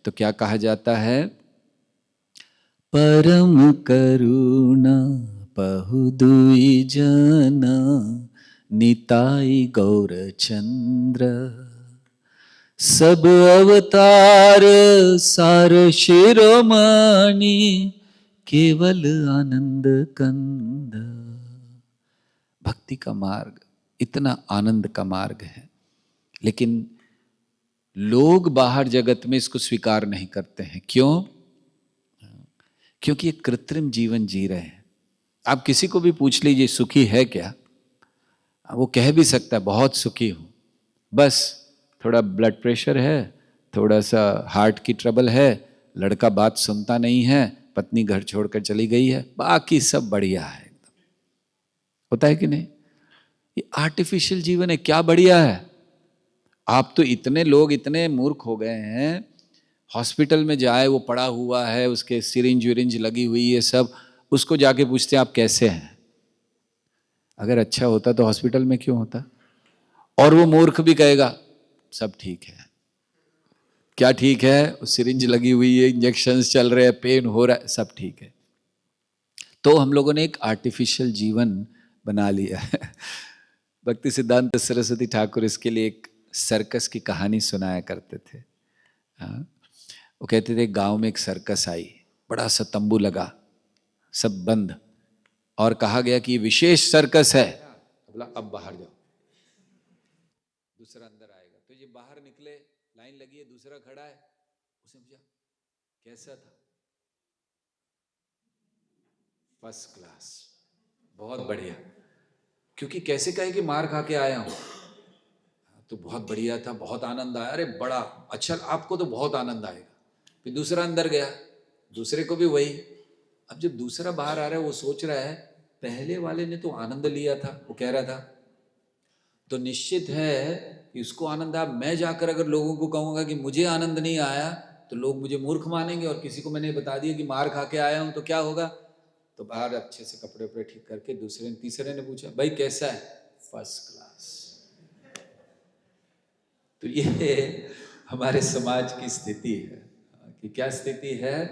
तो क्या कहा जाता है? परम करुणा पहु दुई जना निताई गौर चंद्र सब अवतार सार शिरोमणि केवल आनंद कंद। भक्ति का मार्ग इतना आनंद का मार्ग है, लेकिन लोग बाहर जगत में इसको स्वीकार नहीं करते हैं। क्यों? क्योंकि ये कृत्रिम जीवन जी रहे हैं। आप किसी को भी पूछ लीजिए सुखी है क्या, वो कह भी सकता है बहुत सुखी हूं, बस थोड़ा ब्लड प्रेशर है, थोड़ा सा हार्ट की ट्रबल है, लड़का बात सुनता नहीं है, पत्नी घर छोड़कर चली गई है, बाकी सब बढ़िया है। एकदम होता है कि नहीं? ये आर्टिफिशियल जीवन है, क्या बढ़िया है? आप तो इतने लोग इतने मूर्ख हो गए हैं, हॉस्पिटल में जाए, वो पड़ा हुआ है, उसके सिरिंज विरिंज लगी हुई है सब, उसको जाके पूछते हैं आप कैसे हैं? अगर अच्छा होता तो हॉस्पिटल में क्यों होता? और वो मूर्ख भी कहेगा सब ठीक है। क्या ठीक है? सिरिंज लगी हुई है, इंजेक्शंस चल रहे हैं, पेन हो रहा है, सब ठीक है। तो हम लोगों ने एक आर्टिफिशियल जीवन बना लिया है। भक्ति सिद्धांत सरस्वती ठाकुर इसके लिए एक सर्कस की कहानी सुनाया करते थे। हाँ, वो कहते थे गांव में एक सर्कस आई, बड़ा सा तंबू लगा, सब बंद, और कहा गया कि ये विशेष सर्कस है। बोला अब बाहर जाओ, दूसरा अंदर आएगा। तो ये बाहर निकले, लाइन लगी है, दूसरा खड़ा है, उसने पूछा कैसा था? फर्स्ट क्लास, बहुत बढ़िया। क्योंकि कैसे कहे कि मार खा के आया हूं, तो बहुत बढ़िया था, बहुत आनंद आया, अरे बड़ा अच्छा, आपको तो बहुत आनंद आएगा। फिर दूसरा अंदर गया, दूसरे को भी वही। अब जब दूसरा बाहर आ रहा है, वो सोच रहा है पहले वाले ने तो आनंद लिया था, वो कह रहा था, तो निश्चित है कि उसको आनंद आया। मैं जाकर अगर लोगों को कहूंगा कि मुझे आनंद नहीं आया तो लोग मुझे मूर्ख मानेंगे, और किसी को मैंने बता दिया कि मार खा के आया हूं तो क्या होगा? तो बाहर अच्छे से कपड़े वपड़े ठीक करके दूसरे ने, तीसरे ने पूछा भाई कैसा है? First class. तो ये हमारे समाज की स्थिति है कि क्या स्थिति है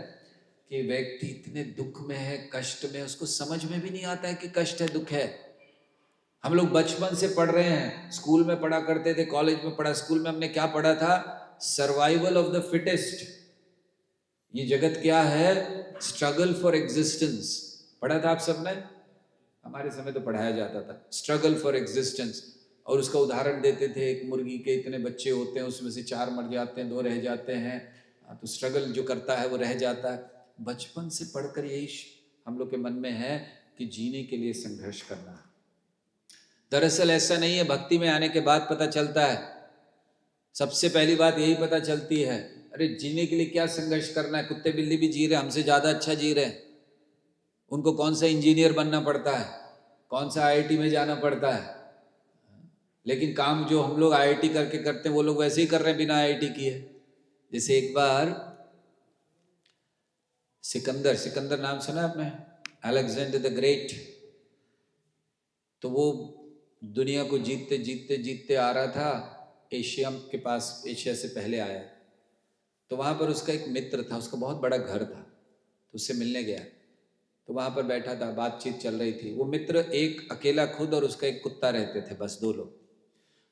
कि व्यक्ति इतने दुख में है, कष्ट में, उसको समझ में भी नहीं आता है कि कष्ट है, दुख है। हम लोग बचपन से पढ़ रहे हैं, स्कूल में पढ़ा करते थे, कॉलेज में पढ़ा, स्कूल में हमने क्या पढ़ा था? Survival of the fittest. ये जगत क्या है? Struggle for existence. पढ़ा था आप सबने? हमारे समय तो पढ़ाया जाता था स्ट्रगल फॉर एग्जिस्टेंस। और उसका उदाहरण देते थे, एक मुर्गी के इतने बच्चे होते हैं, उसमें से 4 मर जाते हैं, 2 रह जाते हैं, तो स्ट्रगल जो करता है वो रह जाता है। बचपन से पढ़कर यही हम लोग के मन में है कि जीने के लिए संघर्ष करना है। दरअसल ऐसा नहीं है, भक्ति में आने के बाद पता चलता है। सबसे पहली बात यही पता चलती है, अरे जीने के लिए क्या संघर्ष करना है? कुत्ते बिल्ली भी जी रहे, हमसे ज्यादा अच्छा जी रहे हैं। उनको कौन सा इंजीनियर बनना पड़ता है, कौन सा आईआईटी में जाना पड़ता है, लेकिन काम जो हम लोग आईआईटी करके करते हैं वो लोग वैसे ही कर रहे हैं बिना आईआईटी किए। जैसे एक बार सिकंदर नाम सुना आपने? अलेक्जेंडर द ग्रेट, तो वो दुनिया को जीतते जीतते जीतते आ रहा था एशिया के पास, एशिया से पहले आया। तो वहाँ पर उसका एक मित्र था, उसका बहुत बड़ा घर था, तो उससे मिलने गया। तो वहाँ पर बैठा था, बातचीत चल रही थी। वो मित्र एक अकेला खुद और उसका एक कुत्ता रहते थे, बस 2 लोग।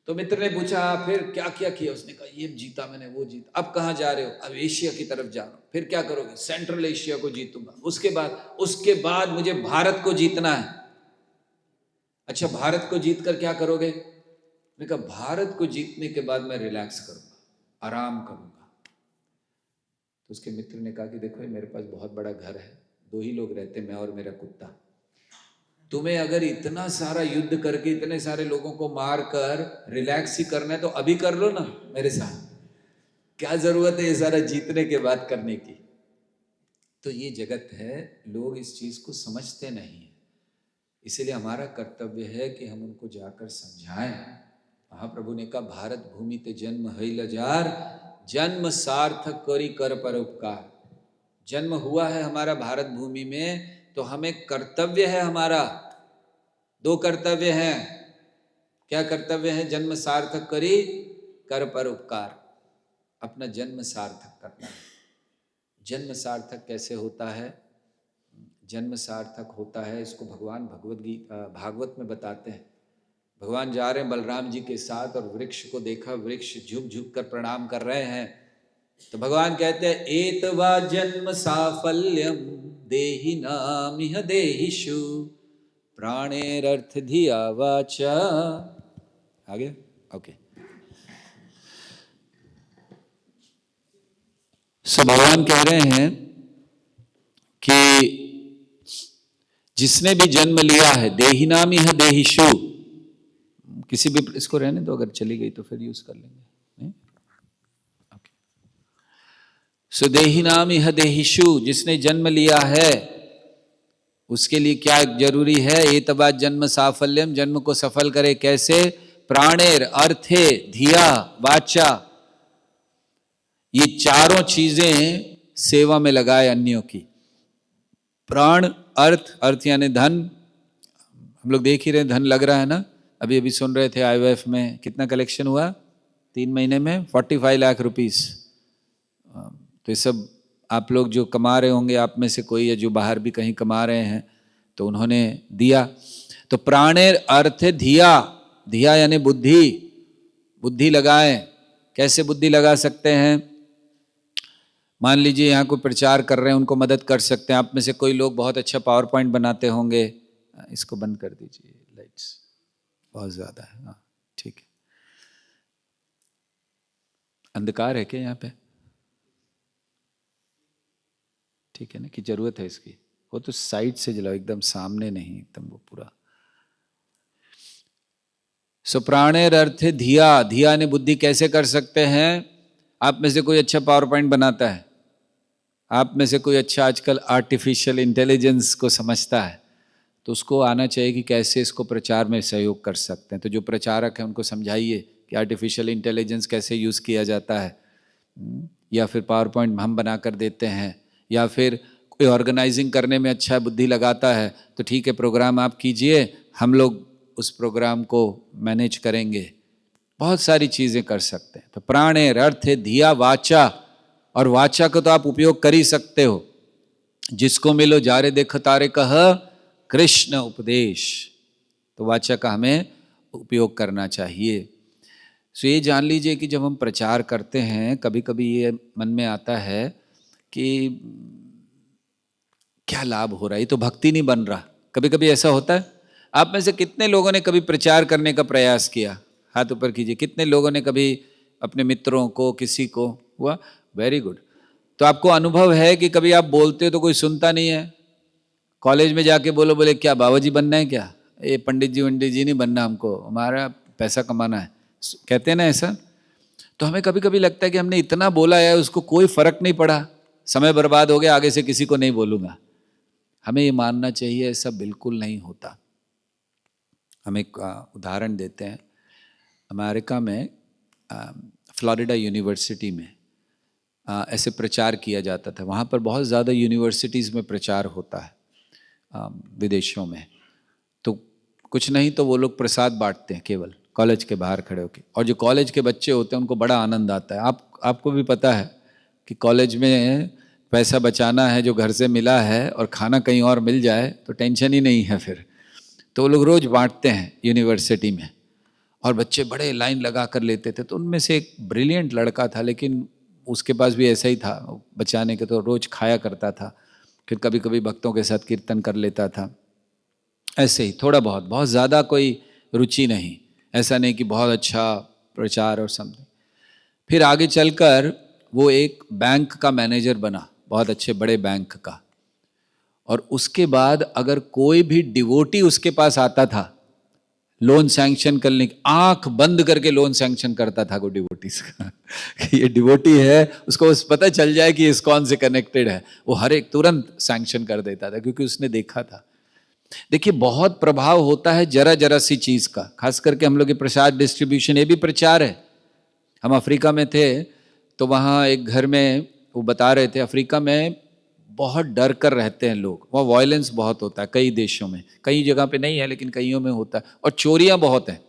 तो मित्र ने पूछा फिर क्या क्या किया? उसने कहा ये जीता मैंने, वो जीता। अब कहाँ जा रहे हो? अब एशिया की तरफ जा रहा हूँ। फिर क्या करोगे? सेंट्रल एशिया को जीतूंगा। उसके बाद मुझे भारत को जीतना है। अच्छा, भारत को जीत कर क्या करोगे? मैंने कहा भारत को जीतने के बाद मैं रिलैक्स करूंगा, आराम करूंगा। तो उसके मित्र ने कहा कि देखो मेरे पास बहुत बड़ा घर है, 2 ही लोग रहते, मैं और मेरा कुत्ता। तुम्हें अगर इतना सारा युद्ध करके इतने सारे लोगों को मार कर रिलैक्स ही करना है तो अभी कर लो ना मेरे साथ, क्या जरूरत है ये सारा जीतने के बाद करने की? तो ये जगत है, लोग इस चीज को समझते नहीं है। इसीलिए हमारा कर्तव्य है कि हम उनको जाकर समझाएं। महाप्रभु ने कहा भारत भूमि ते जन्म है लजार, जन्म सार्थक करी कर परोपकार। जन्म हुआ है हमारा भारत भूमि में, तो हमें कर्तव्य है हमारा। 2 कर्तव्य हैं। क्या कर्तव्य है? जन्म सार्थक करी कर परोपकार। अपना जन्म सार्थक करना है। जन्म सार्थक कैसे होता है? जन्म सार्थक होता है, इसको भगवान भागवत में बताते हैं। भगवान जा रहे हैं बलराम जी के साथ और वृक्ष को देखा, वृक्ष झुक झुक कर प्रणाम कर रहे हैं। तो भगवान कहते हैं एतवा जन्म साफल्यम देहि नामिह देहिषु प्राणेरर्थ धिया वाचा। आगे ओके। सो भगवान कह रहे हैं कि जिसने भी जन्म लिया है, देहि नाम यह देहिषु, किसी भी, इसको रहने दो, अगर चली गई तो फिर यूज कर लेंगे। सो देहि नाम यह देहिषु, जिसने जन्म लिया है उसके लिए क्या जरूरी है? एतबा जन्म साफल्यम, जन्म को सफल करे। कैसे? प्राणेर, अर्थे, धिया, वाचा, ये चारों चीजें सेवा में लगाए अन्यों की। प्राण, अर्थ, अर्थ यानी धन, हम लोग देख ही रहे धन लग रहा है ना। अभी अभी सुन रहे थे आईओएफ में कितना कलेक्शन हुआ 3 महीने में, 45 लाख रुपीस। तो ये सब आप लोग जो कमा रहे होंगे, आप में से कोई है जो बाहर भी कहीं कमा रहे हैं, तो उन्होंने दिया। तो प्राणेर अर्थ धिया, धिया यानी बुद्धि, बुद्धि लगाएं। कैसे बुद्धि लगा सकते हैं? मान लीजिए यहाँ कोई प्रचार कर रहे हैं, उनको मदद कर सकते हैं। आप में से कोई लोग बहुत अच्छा पावर पॉइंट बनाते होंगे। इसको बंद कर दीजिए, लाइट्स बहुत ज़्यादा है। हाँ ठीक है। अंधकार है क्या यहाँ पे? ठीक है ना, कि जरूरत है इसकी? वो तो साइड से जलाओ, एकदम सामने नहीं, एकदम वो पूरा। सो प्राणेर अर्थ धिया, धिया ने बुद्धि कैसे कर सकते हैं? आप में से कोई अच्छा पावर पॉइंट बनाता है, आप में से कोई अच्छा आजकल आर्टिफिशियल इंटेलिजेंस को समझता है, तो उसको आना चाहिए कि कैसे इसको प्रचार में सहयोग कर सकते हैं। तो जो प्रचारक हैं उनको समझाइए कि आर्टिफिशियल इंटेलिजेंस कैसे यूज़ किया जाता है। या फिर पावर पॉइंट हम बना कर देते हैं, या फिर कोई ऑर्गेनाइजिंग करने में अच्छा बुद्धि लगाता है, तो ठीक है प्रोग्राम आप कीजिए, हम लोग उस प्रोग्राम को मैनेज करेंगे। बहुत सारी चीज़ें कर सकते हैं। तो प्राणेर अर्थ धिया वाचा, और वाचा को तो आप उपयोग कर ही सकते हो। जिसको मिलो जारे देख तारे कह कृष्ण उपदेश, तो वाचा का हमें उपयोग करना चाहिए। सो ये जान लीजिए कि जब हम प्रचार करते हैं, कभी कभी ये मन में आता है कि क्या लाभ हो रहा है, ये तो भक्ति नहीं बन रहा। कभी कभी ऐसा होता है। आप में से कितने लोगों ने कभी प्रचार करने का प्रयास किया? हाथ ऊपर कीजिए। कितने लोगों ने कभी अपने मित्रों को, किसी को हुआ? Very good. तो आपको अनुभव है कि कभी आप बोलते हो तो कोई सुनता नहीं है। कॉलेज में जाके बोलो, बोले क्या बाबाजी बनना है क्या? ये पंडित जी नहीं बनना, हमको हमारा पैसा कमाना है, कहते हैं ना ऐसा। तो हमें कभी कभी लगता है कि हमने इतना बोला है, उसको कोई फर्क नहीं पड़ा, समय बर्बाद हो गया, आगे से किसी को नहीं बोलूंगा। हमें ये मानना चाहिए ऐसा बिल्कुल नहीं होता। हम एक उदाहरण देते हैं। अमेरिका में फ्लोरिडा यूनिवर्सिटी में ऐसे प्रचार किया जाता था। वहाँ पर बहुत ज़्यादा यूनिवर्सिटीज़ में प्रचार होता है विदेशों में। तो कुछ नहीं तो वो लोग प्रसाद बांटते हैं केवल कॉलेज के बाहर खड़े होके, और जो कॉलेज के बच्चे होते हैं उनको बड़ा आनंद आता है। आपको भी पता है कि कॉलेज में पैसा बचाना है जो घर से मिला है, और खाना कहीं और मिल जाए तो टेंशन ही नहीं है फिर। तो वो लोग रोज बांटते हैं यूनिवर्सिटी में, और बच्चे बड़े लाइन लगा कर लेते थे। तो उनमें से एक ब्रिलियंट लड़का था, लेकिन उसके पास भी ऐसा ही था बचाने के, तो रोज खाया करता था, फिर कभी कभी भक्तों के साथ कीर्तन कर लेता था, ऐसे ही थोड़ा बहुत, बहुत ज़्यादा कोई रुचि नहीं, ऐसा नहीं कि बहुत अच्छा प्रचार और समथिंग। फिर आगे चलकर वो एक बैंक का मैनेजर बना, बहुत अच्छे बड़े बैंक का, और उसके बाद अगर कोई भी डिवोटी उसके पास आता था लोन सैंक्शन करने की, आंख बंद करके लोन सैंक्शन करता था वो डिवोटीज का। ये डिवोटी है, उसको बस पता चल जाए कि इस्कॉन से कनेक्टेड है, वो हर एक तुरंत सैंक्शन कर देता था, क्योंकि उसने देखा था। देखिए बहुत प्रभाव होता है जरा जरा सी चीज का, खास करके हम लोग के प्रसाद डिस्ट्रीब्यूशन, ये भी प्रचार है। हम अफ्रीका में थे तो वहाँ एक घर में वो बता रहे थे, अफ्रीका में बहुत डर कर रहते हैं लोग, वहाँ वायलेंस बहुत होता है कई देशों में, कई जगह पे नहीं है लेकिन कईयों में होता है, और चोरियां बहुत हैं।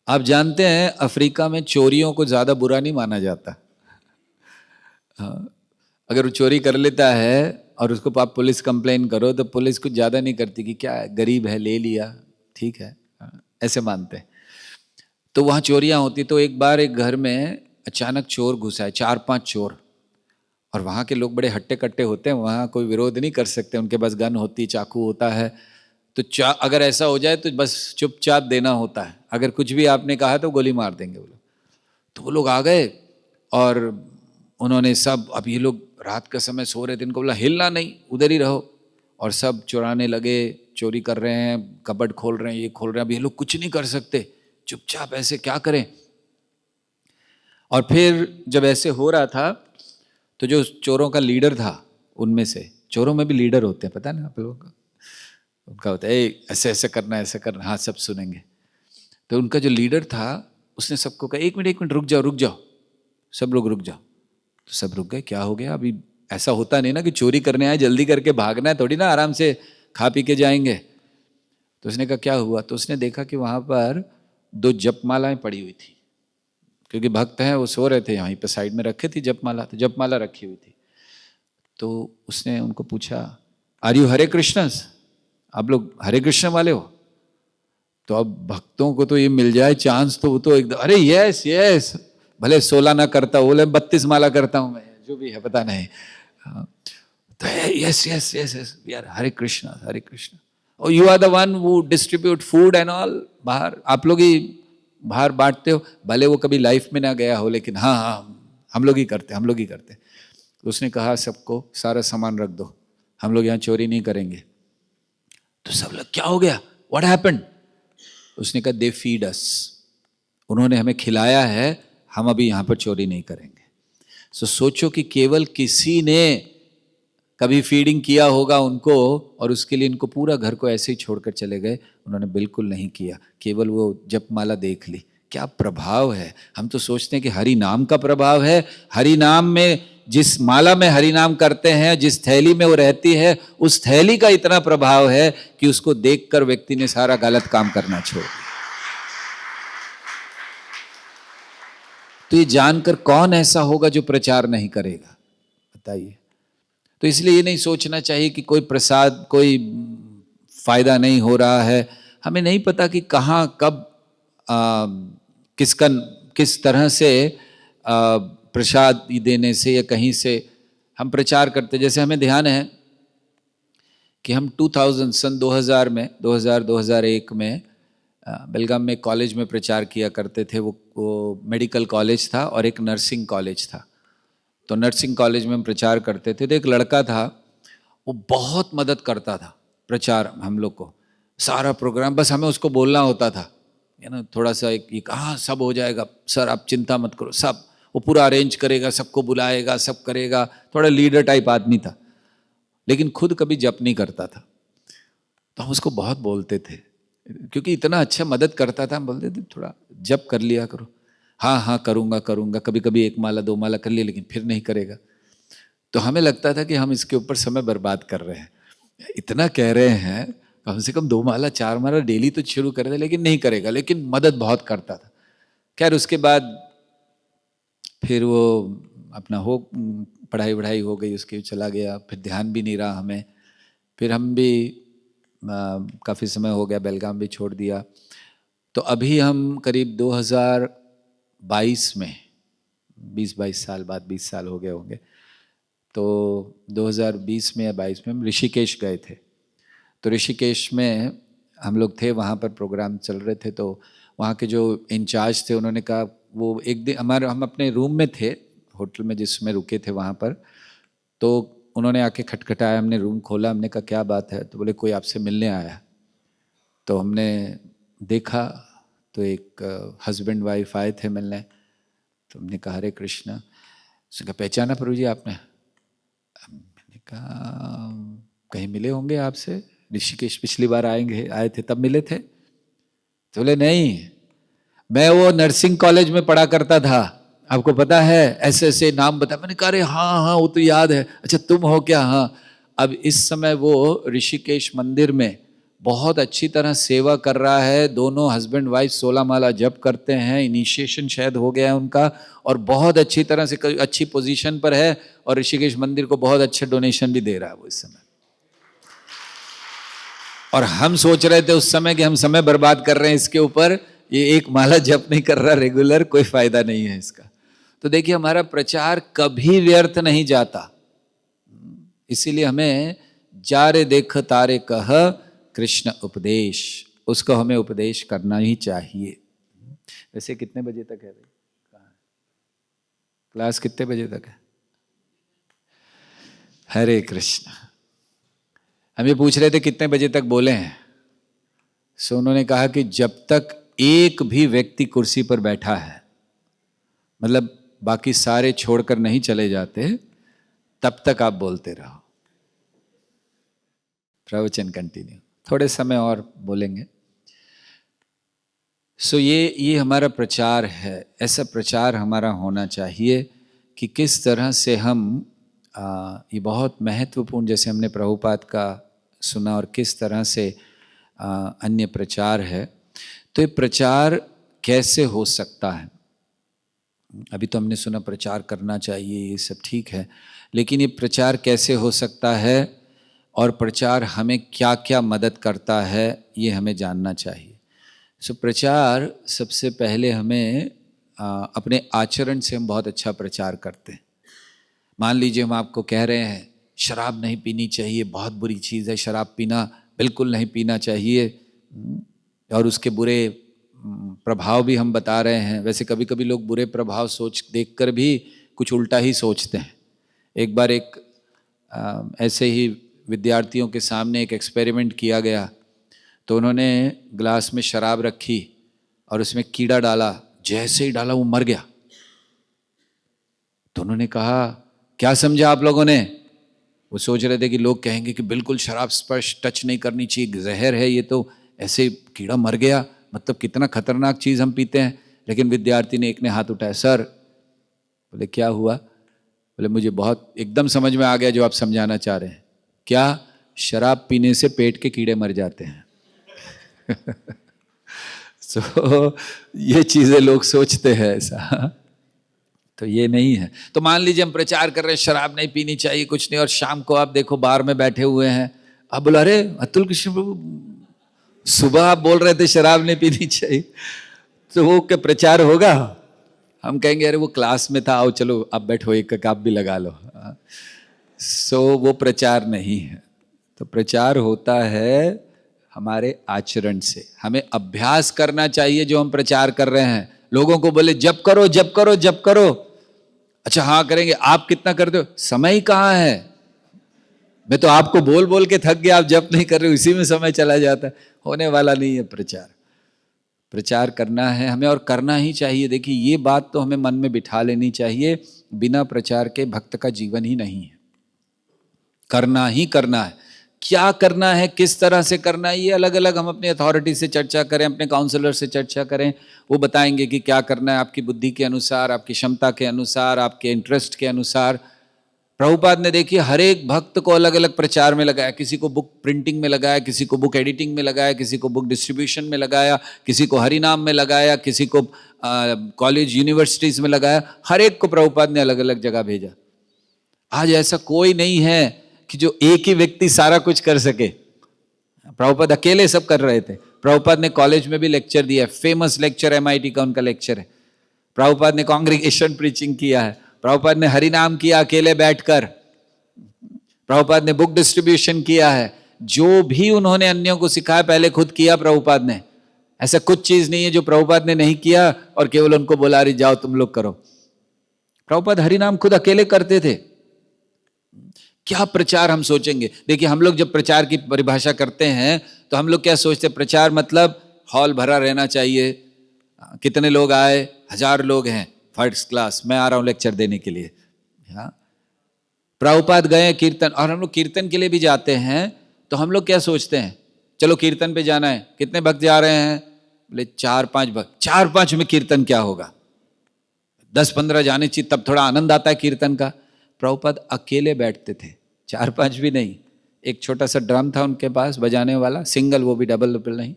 आप जानते हैं अफ्रीका में चोरियों को ज्यादा बुरा नहीं माना जाता। हाँ, अगर वो चोरी कर लेता है और उसको आप पुलिस कंप्लेन करो तो पुलिस कुछ ज़्यादा नहीं करती कि क्या है, गरीब है ले लिया, ठीक है, ऐसे मानते हैं। तो वहाँ चोरियाँ होती। तो एक बार एक घर में अचानक चोर घुसा है, 4-5 चोर, और वहाँ के लोग बड़े हट्टे कट्टे होते हैं, वहाँ कोई विरोध नहीं कर सकते, उनके पास गन होती, चाकू होता है। तो अगर ऐसा हो जाए तो बस चुपचाप देना होता है, अगर कुछ भी आपने कहा तो गोली मार देंगे वो लोग। तो वो लोग आ गए और उन्होंने सब, अब ये लोग रात का समय सो रहे थे, इनको बोला हिलना नहीं, उधर ही रहो, और सब चुराने लगे, चोरी कर रहे हैं, कबर्ड खोल रहे हैं, ये खोल रहे हैं। अब ये लोग कुछ नहीं कर सकते, चुपचाप ऐसे क्या करें। और फिर जब ऐसे हो रहा था तो जो चोरों का लीडर था, उनमें से, चोरों में भी लीडर होते हैं पता है ना आप लोगों का, उनका होता है ऐसे ऐसे करना, ऐसे करना, हाँ सब सुनेंगे। तो उनका जो लीडर था उसने सबको कहा एक मिनट रुक जाओ रुक जाओ, सब लोग रुक जाओ। तो सब रुक गए, क्या हो गया, अभी ऐसा होता नहीं ना कि चोरी करने आए जल्दी करके भागना है, थोड़ी ना आराम से खा पी के जाएंगे। तो उसने कहा क्या हुआ, तो उसने देखा कि वहां पर 2 जपमालाएं पड़ी हुई थी, क्योंकि भक्त हैं वो सो रहे थे, यहीं पर साइड में रखे थी जपमाला, तो जपमाला रखी हुई थी। तो उसने उनको पूछा आर यू हरे कृष्ण, आप लोग हरे कृष्ण वाले हो। तो अब भक्तों को तो ये मिल जाए चांस, तो वो तो एकदम अरे यस यस, भले 16 ना करता, बोले 32 माला करता हूं मैं, जो भी है पता नहीं। तो yes yes yes yes we are Hare Krishna, और you are the one who distribute food and all, बाहर आप लोग ही बाहर बांटते हो, भले वो कभी लाइफ में ना गया हो, लेकिन हाँ हाँ हम लोग ही करते, हम लोग ही करते। तो उसने कहा सबको सारा सामान रख दो, हम लोग यहाँ चोरी नहीं करेंगे। तो सब लोग क्या हो गया, व्हाट हैपेंड। उसने कहा दे फीड अस, उन्होंने हमें खिलाया है, हम अभी यहाँ पर चोरी नहीं करेंगे। सो सोचो कि केवल किसी ने कभी फीडिंग किया होगा उनको, और उसके लिए इनको पूरा घर को ऐसे ही छोड़कर चले गए। उन्होंने बिल्कुल नहीं किया, केवल वो जपमाला देख ली। क्या प्रभाव है। हम तो सोचते हैं कि हरि नाम का प्रभाव है, हरि नाम में, जिस माला में हरि नाम करते हैं, जिस थैली में वो रहती है, उस थैली का इतना प्रभाव है कि उसको देखकर व्यक्ति ने सारा गलत काम करना छोड़ दिया। तो ये जानकर कौन ऐसा होगा जो प्रचार नहीं करेगा, बताइए। तो इसलिए ये नहीं सोचना चाहिए कि कोई प्रसाद, कोई फायदा नहीं हो रहा है। हमें नहीं पता कि कहाँ कब किस तरह से प्रसाद देने से या कहीं से हम प्रचार करते। जैसे हमें ध्यान है कि हम 2000 में 2001 में बेलगाम में कॉलेज में प्रचार किया करते थे। वो मेडिकल कॉलेज था और एक नर्सिंग कॉलेज था। तो नर्सिंग कॉलेज में हम प्रचार करते थे। तो एक लड़का था, वो बहुत मदद करता था प्रचार हम लोग को, सारा प्रोग्राम बस हमें उसको बोलना होता था, है ना, थोड़ा सा एक कहाँ सब हो जाएगा सर, आप चिंता मत करो, सब वो पूरा अरेंज करेगा, सबको बुलाएगा, सब करेगा। थोड़ा लीडर टाइप आदमी था, लेकिन खुद कभी जप नहीं करता था। तो हम उसको बहुत बोलते थे, क्योंकि इतना अच्छा मदद करता था। हम बोलते थे थोड़ा जप कर लिया करो। हाँ हाँ करूँगा करूँगा, कभी कभी 1 माला 2 माला कर लिया, लेकिन फिर नहीं करेगा। तो हमें लगता था कि हम इसके ऊपर समय बर्बाद कर रहे हैं, इतना कह रहे हैं, कम से कम 2 माला 4 माला डेली तो शुरू कर दे, लेकिन नहीं करेगा, लेकिन मदद बहुत करता था। खैर उसके बाद फिर वो अपना हो पढ़ाई वढ़ाई हो गई उसकी, चला गया, फिर ध्यान भी नहीं रहा हमें। फिर हम भी काफ़ी समय हो गया, बेलगाम भी छोड़ दिया। तो अभी हम करीब 2022 में, 20-22 साल बाद, 20 साल हो गए होंगे, तो 2020 में या 22 में हम ऋषिकेश गए थे। तो ऋषिकेश में हम लोग थे, वहाँ पर प्रोग्राम चल रहे थे। तो वहाँ के जो इंचार्ज थे उन्होंने कहा, वो एक दिन हम अपने रूम में थे, होटल में जिसमें रुके थे वहाँ पर, तो उन्होंने आके खटखटाया, हमने रूम खोला, हमने कहा क्या बात है? तो बोले कोई आपसे मिलने आया। तो हमने देखा तो एक हस्बैंड वाइफ आए थे मिलने। तो हमने कहा हरे कृष्णा। उसने कहा पहचाना प्रभु जी आपने? मैंने कहा कहीं मिले होंगे आपसे, ऋषिकेश पिछली बार आए थे तब मिले थे। तो बोले नहीं, मैं वो नर्सिंग कॉलेज में पढ़ा करता था, आपको पता है, ऐसे ऐसे नाम बता। मैंने कहा अरे हाँ हाँ वो तो याद है, अच्छा तुम हो क्या? हाँ। अब इस समय वो ऋषिकेश मंदिर में बहुत अच्छी तरह सेवा कर रहा है, दोनों हस्बैंड वाइफ 16 माला जप करते हैं, इनिशिएशन शायद हो गया है उनका, और बहुत अच्छी तरह से अच्छी पोजीशन पर है, और ऋषिकेश मंदिर को बहुत अच्छा डोनेशन भी दे रहा है वो इस समय। और हम सोच रहे थे उस समय कि हम समय बर्बाद कर रहे हैं इसके ऊपर, ये एक माला जप नहीं कर रहा रेगुलर, कोई फायदा नहीं है इसका। तो देखिए हमारा प्रचार कभी व्यर्थ नहीं जाता, इसीलिए हमें जा रे देख तारे कह कृष्ण उपदेश, उसको हमें उपदेश करना ही चाहिए। वैसे कितने बजे तक है भाई? कहाँ क्लास कितने बजे तक है? हरे कृष्ण। हम ये पूछ रहे थे कितने बजे तक बोले हैं, सो उन्होंने कहा कि जब तक एक भी व्यक्ति कुर्सी पर बैठा है, मतलब बाकी सारे छोड़कर नहीं चले जाते, तब तक आप बोलते रहो। प्रवचन कंटिन्यू, थोड़े समय और बोलेंगे। सो ये हमारा प्रचार है, ऐसा प्रचार हमारा होना चाहिए कि किस तरह से हम ये बहुत महत्वपूर्ण, जैसे हमने प्रभुपाद का सुना और किस तरह से अन्य प्रचार है, तो ये प्रचार कैसे हो सकता है? अभी तो हमने सुना प्रचार करना चाहिए, ये सब ठीक है, लेकिन ये प्रचार कैसे हो सकता है और प्रचार हमें क्या क्या मदद करता है, ये हमें जानना चाहिए। सो प्रचार सबसे पहले हमें अपने आचरण से हम बहुत अच्छा प्रचार करते हैं। मान लीजिए हम आपको कह रहे हैं शराब नहीं पीनी चाहिए, बहुत बुरी चीज़ है शराब पीना, बिल्कुल नहीं पीना चाहिए, और उसके बुरे प्रभाव भी हम बता रहे हैं। वैसे कभी कभी लोग बुरे प्रभाव सोच देखकर भी कुछ उल्टा ही सोचते हैं। एक बार ऐसे ही विद्यार्थियों के सामने एक एक्सपेरिमेंट किया गया, तो उन्होंने ग्लास में शराब रखी और उसमें कीड़ा डाला, जैसे ही डाला वो मर गया। तो उन्होंने कहा क्या समझा आप लोगों ने? वो सोच रहे थे कि लोग कहेंगे कि बिल्कुल शराब स्पर्श टच नहीं करनी चाहिए, जहर है ये, तो ऐसे कीड़ा मर गया, मतलब कितना खतरनाक चीज़ हम पीते हैं। लेकिन विद्यार्थी ने एक ने हाथ उठाया, सर। बोले क्या हुआ? बोले मुझे बहुत एकदम समझ में आ गया जो आप समझाना चाह रहे हैं। क्या? शराब पीने से पेट के कीड़े मर जाते हैं। सो ये चीज़ें लोग सोचते हैं ऐसा, तो ये नहीं है। तो मान लीजिए हम प्रचार कर रहे हैं शराब नहीं पीनी चाहिए, कुछ नहीं, और शाम को आप देखो बार में बैठे हुए हैं, आप बोला अरे अतुल कृष्ण प्रभु सुबह आप बोल रहे थे शराब नहीं पीनी चाहिए, तो वो क्या प्रचार होगा? हम कहेंगे अरे वो क्लास में था, आओ चलो आप बैठो एक कप भी लगा लो। सो वो प्रचार नहीं है। तो प्रचार होता है हमारे आचरण से। हमें अभ्यास करना चाहिए जो हम प्रचार कर रहे हैं। लोगों को बोले जप करो जप करो जप करो, अच्छा हाँ करेंगे, आप कितना करते हो? समय ही कहाँ है, मैं तो आपको बोल बोल के थक गया, आप जप नहीं कर रहे हो, इसी में समय चला जाता है। होने वाला नहीं है प्रचार। प्रचार करना है हमें, और करना ही चाहिए। देखिए ये बात तो हमें मन में बिठा लेनी चाहिए, बिना प्रचार के भक्त का जीवन ही नहीं है। करना ही करना है। क्या करना है, किस तरह से करना है, ये अलग अलग हम अपनी अथॉरिटी से चर्चा करें, अपने काउंसलर से चर्चा करें, वो बताएंगे कि क्या करना है आपकी बुद्धि के अनुसार, आपकी क्षमता के अनुसार, आपके इंटरेस्ट के अनुसार। प्रभुपाद ने देखिए हर एक भक्त को अलग अलग प्रचार में लगाया, किसी को बुक प्रिंटिंग में लगाया, किसी को बुक एडिटिंग में लगाया, किसी को बुक डिस्ट्रीब्यूशन में लगाया, किसी को हरिनाम में लगाया, किसी को कॉलेज यूनिवर्सिटीज में लगाया। हर एक को प्रभुपाद ने अलग अलग जगह भेजा। आज ऐसा कोई नहीं है कि जो एक ही व्यक्ति सारा कुछ कर सके। प्रभुपाद अकेले सब कर रहे थे। प्रभुपाद ने कॉलेज में भी लेक्चर दिया, फेमस लेक्चर MIT का उनका लेक्चर है। प्रभुपाद ने कांग्रीगेशन प्रीचिंग किया है। प्रभुपाद ने हरिनाम किया अकेले बैठकर। प्रभुपाद ने बुक डिस्ट्रीब्यूशन किया है। जो भी उन्होंने अन्यों को सिखाया पहले खुद किया प्रभुपाद ने। ऐसा कुछ चीज नहीं है जो प्रभुपाद ने नहीं किया और केवल उनको बोला रही जाओ तुम लोग करो। प्रभुपाद हरिनाम खुद अकेले करते थे। क्या प्रचार हम सोचेंगे। देखिए हम लोग जब प्रचार की परिभाषा करते हैं तो हम लोग क्या सोचते हैं, प्रचार मतलब हॉल भरा रहना चाहिए, कितने लोग आए, 1000 लोग हैं, फर्स्ट क्लास, मैं आ रहा हूं लेक्चर देने के लिए। हाँ, प्रभुपाद गए कीर्तन, और हम लोग कीर्तन के लिए भी जाते हैं तो हम लोग क्या सोचते हैं, चलो कीर्तन पे जाना है, कितने भक्त जा रहे हैं, बोले 4-5 भक्त। 4-5 में कीर्तन क्या होगा, 10-15 जाने चाहिए, तब थोड़ा आनंद आता है कीर्तन का। प्रभुपाद अकेले बैठते थे, 4-5 भी नहीं, एक छोटा सा ड्रम था उनके पास बजाने वाला, सिंगल, वो भी डबल नहीं,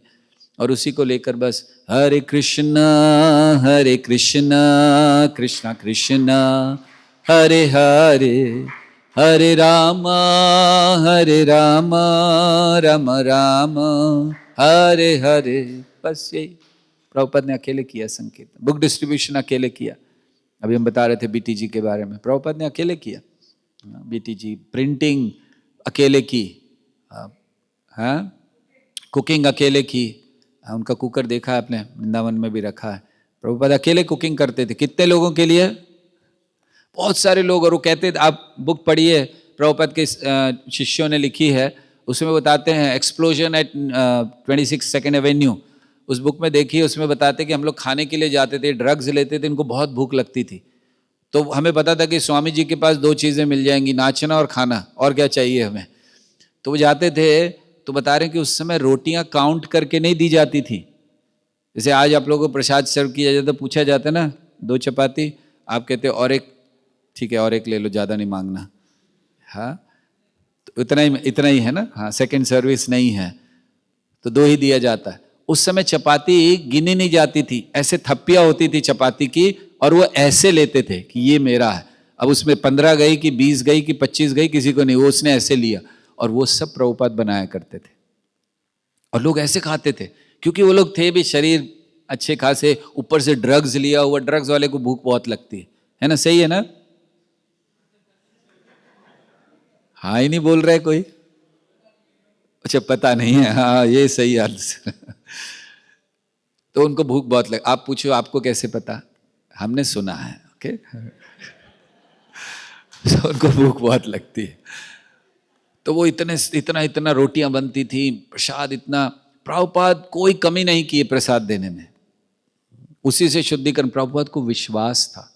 और उसी को लेकर बस हरे कृष्णा कृष्णा कृष्णा हरे हरे, हरे राम राम राम हरे हरे। बस यही प्रभुपाद ने अकेले किया संकीर्तन। बुक डिस्ट्रीब्यूशन अकेले किया। अभी हम बता रहे थे BTG के बारे में, प्रभुपाद ने अकेले किया। BTG प्रिंटिंग अकेले की, हाँ, कुकिंग अकेले की। उनका कुकर देखा है आपने, वृंदावन में भी रखा है। प्रभुपाद अकेले कुकिंग करते थे। कितने लोगों के लिए, बहुत सारे लोग। और वो कहते थे, आप बुक पढ़िए प्रभुपाद के शिष्यों ने लिखी है, उसमें बताते हैं एक्सप्लोजन एट 26 सेकेंड एवेन्यू। उस बुक में देखिए, उसमें बताते कि हम लोग खाने के लिए जाते थे, ड्रग्स लेते थे, इनको बहुत भूख लगती थी, तो हमें पता था कि स्वामी जी के पास 2 चीज़ें मिल जाएंगी, नाचना और खाना, और क्या चाहिए हमें। तो वो जाते थे, तो बता रहे हैं कि उस समय रोटियां काउंट करके नहीं दी जाती थी। जैसे आज आप लोगों को प्रसाद सर्व किया जाता, पूछा जाता है ना, 2 चपाती, आप कहते और एक, ठीक है और एक ले लो, ज़्यादा नहीं मांगना। हाँ, तो इतना ही है ना। हाँ, सेकंड सर्विस नहीं है तो 2 ही दिया जाता है। उस समय चपाती गिनी नहीं जाती थी, ऐसे थप्पियाँ होती थी चपाती की, और वो ऐसे लेते थे कि ये मेरा है। अब उसमें 15 गई कि 20 गई कि 25 गई, किसी को नहीं, वो उसने ऐसे लिया। और वो सब प्रभुपाद बनाया करते थे, और लोग ऐसे खाते थे, क्योंकि वो लोग थे भी शरीर अच्छे खासे, ऊपर से ड्रग्स लिया हुआ, ड्रग्स वाले को भूख बहुत लगती है ना, सही है ना। हाँ ही नहीं बोल रहे कोई, अच्छा पता नहीं है, हाँ ये सही अर्थ। तो उनको भूख बहुत लग, आप पूछो आपको कैसे पता, हमने सुना है, ओके। तो उनको भूख बहुत लगती है, तो वो इतना रोटियां बनती थी, प्रसाद इतना। प्रभुपाद कोई कमी नहीं किए प्रसाद देने में, उसी से शुद्धिकरण। प्रभुपाद को विश्वास था,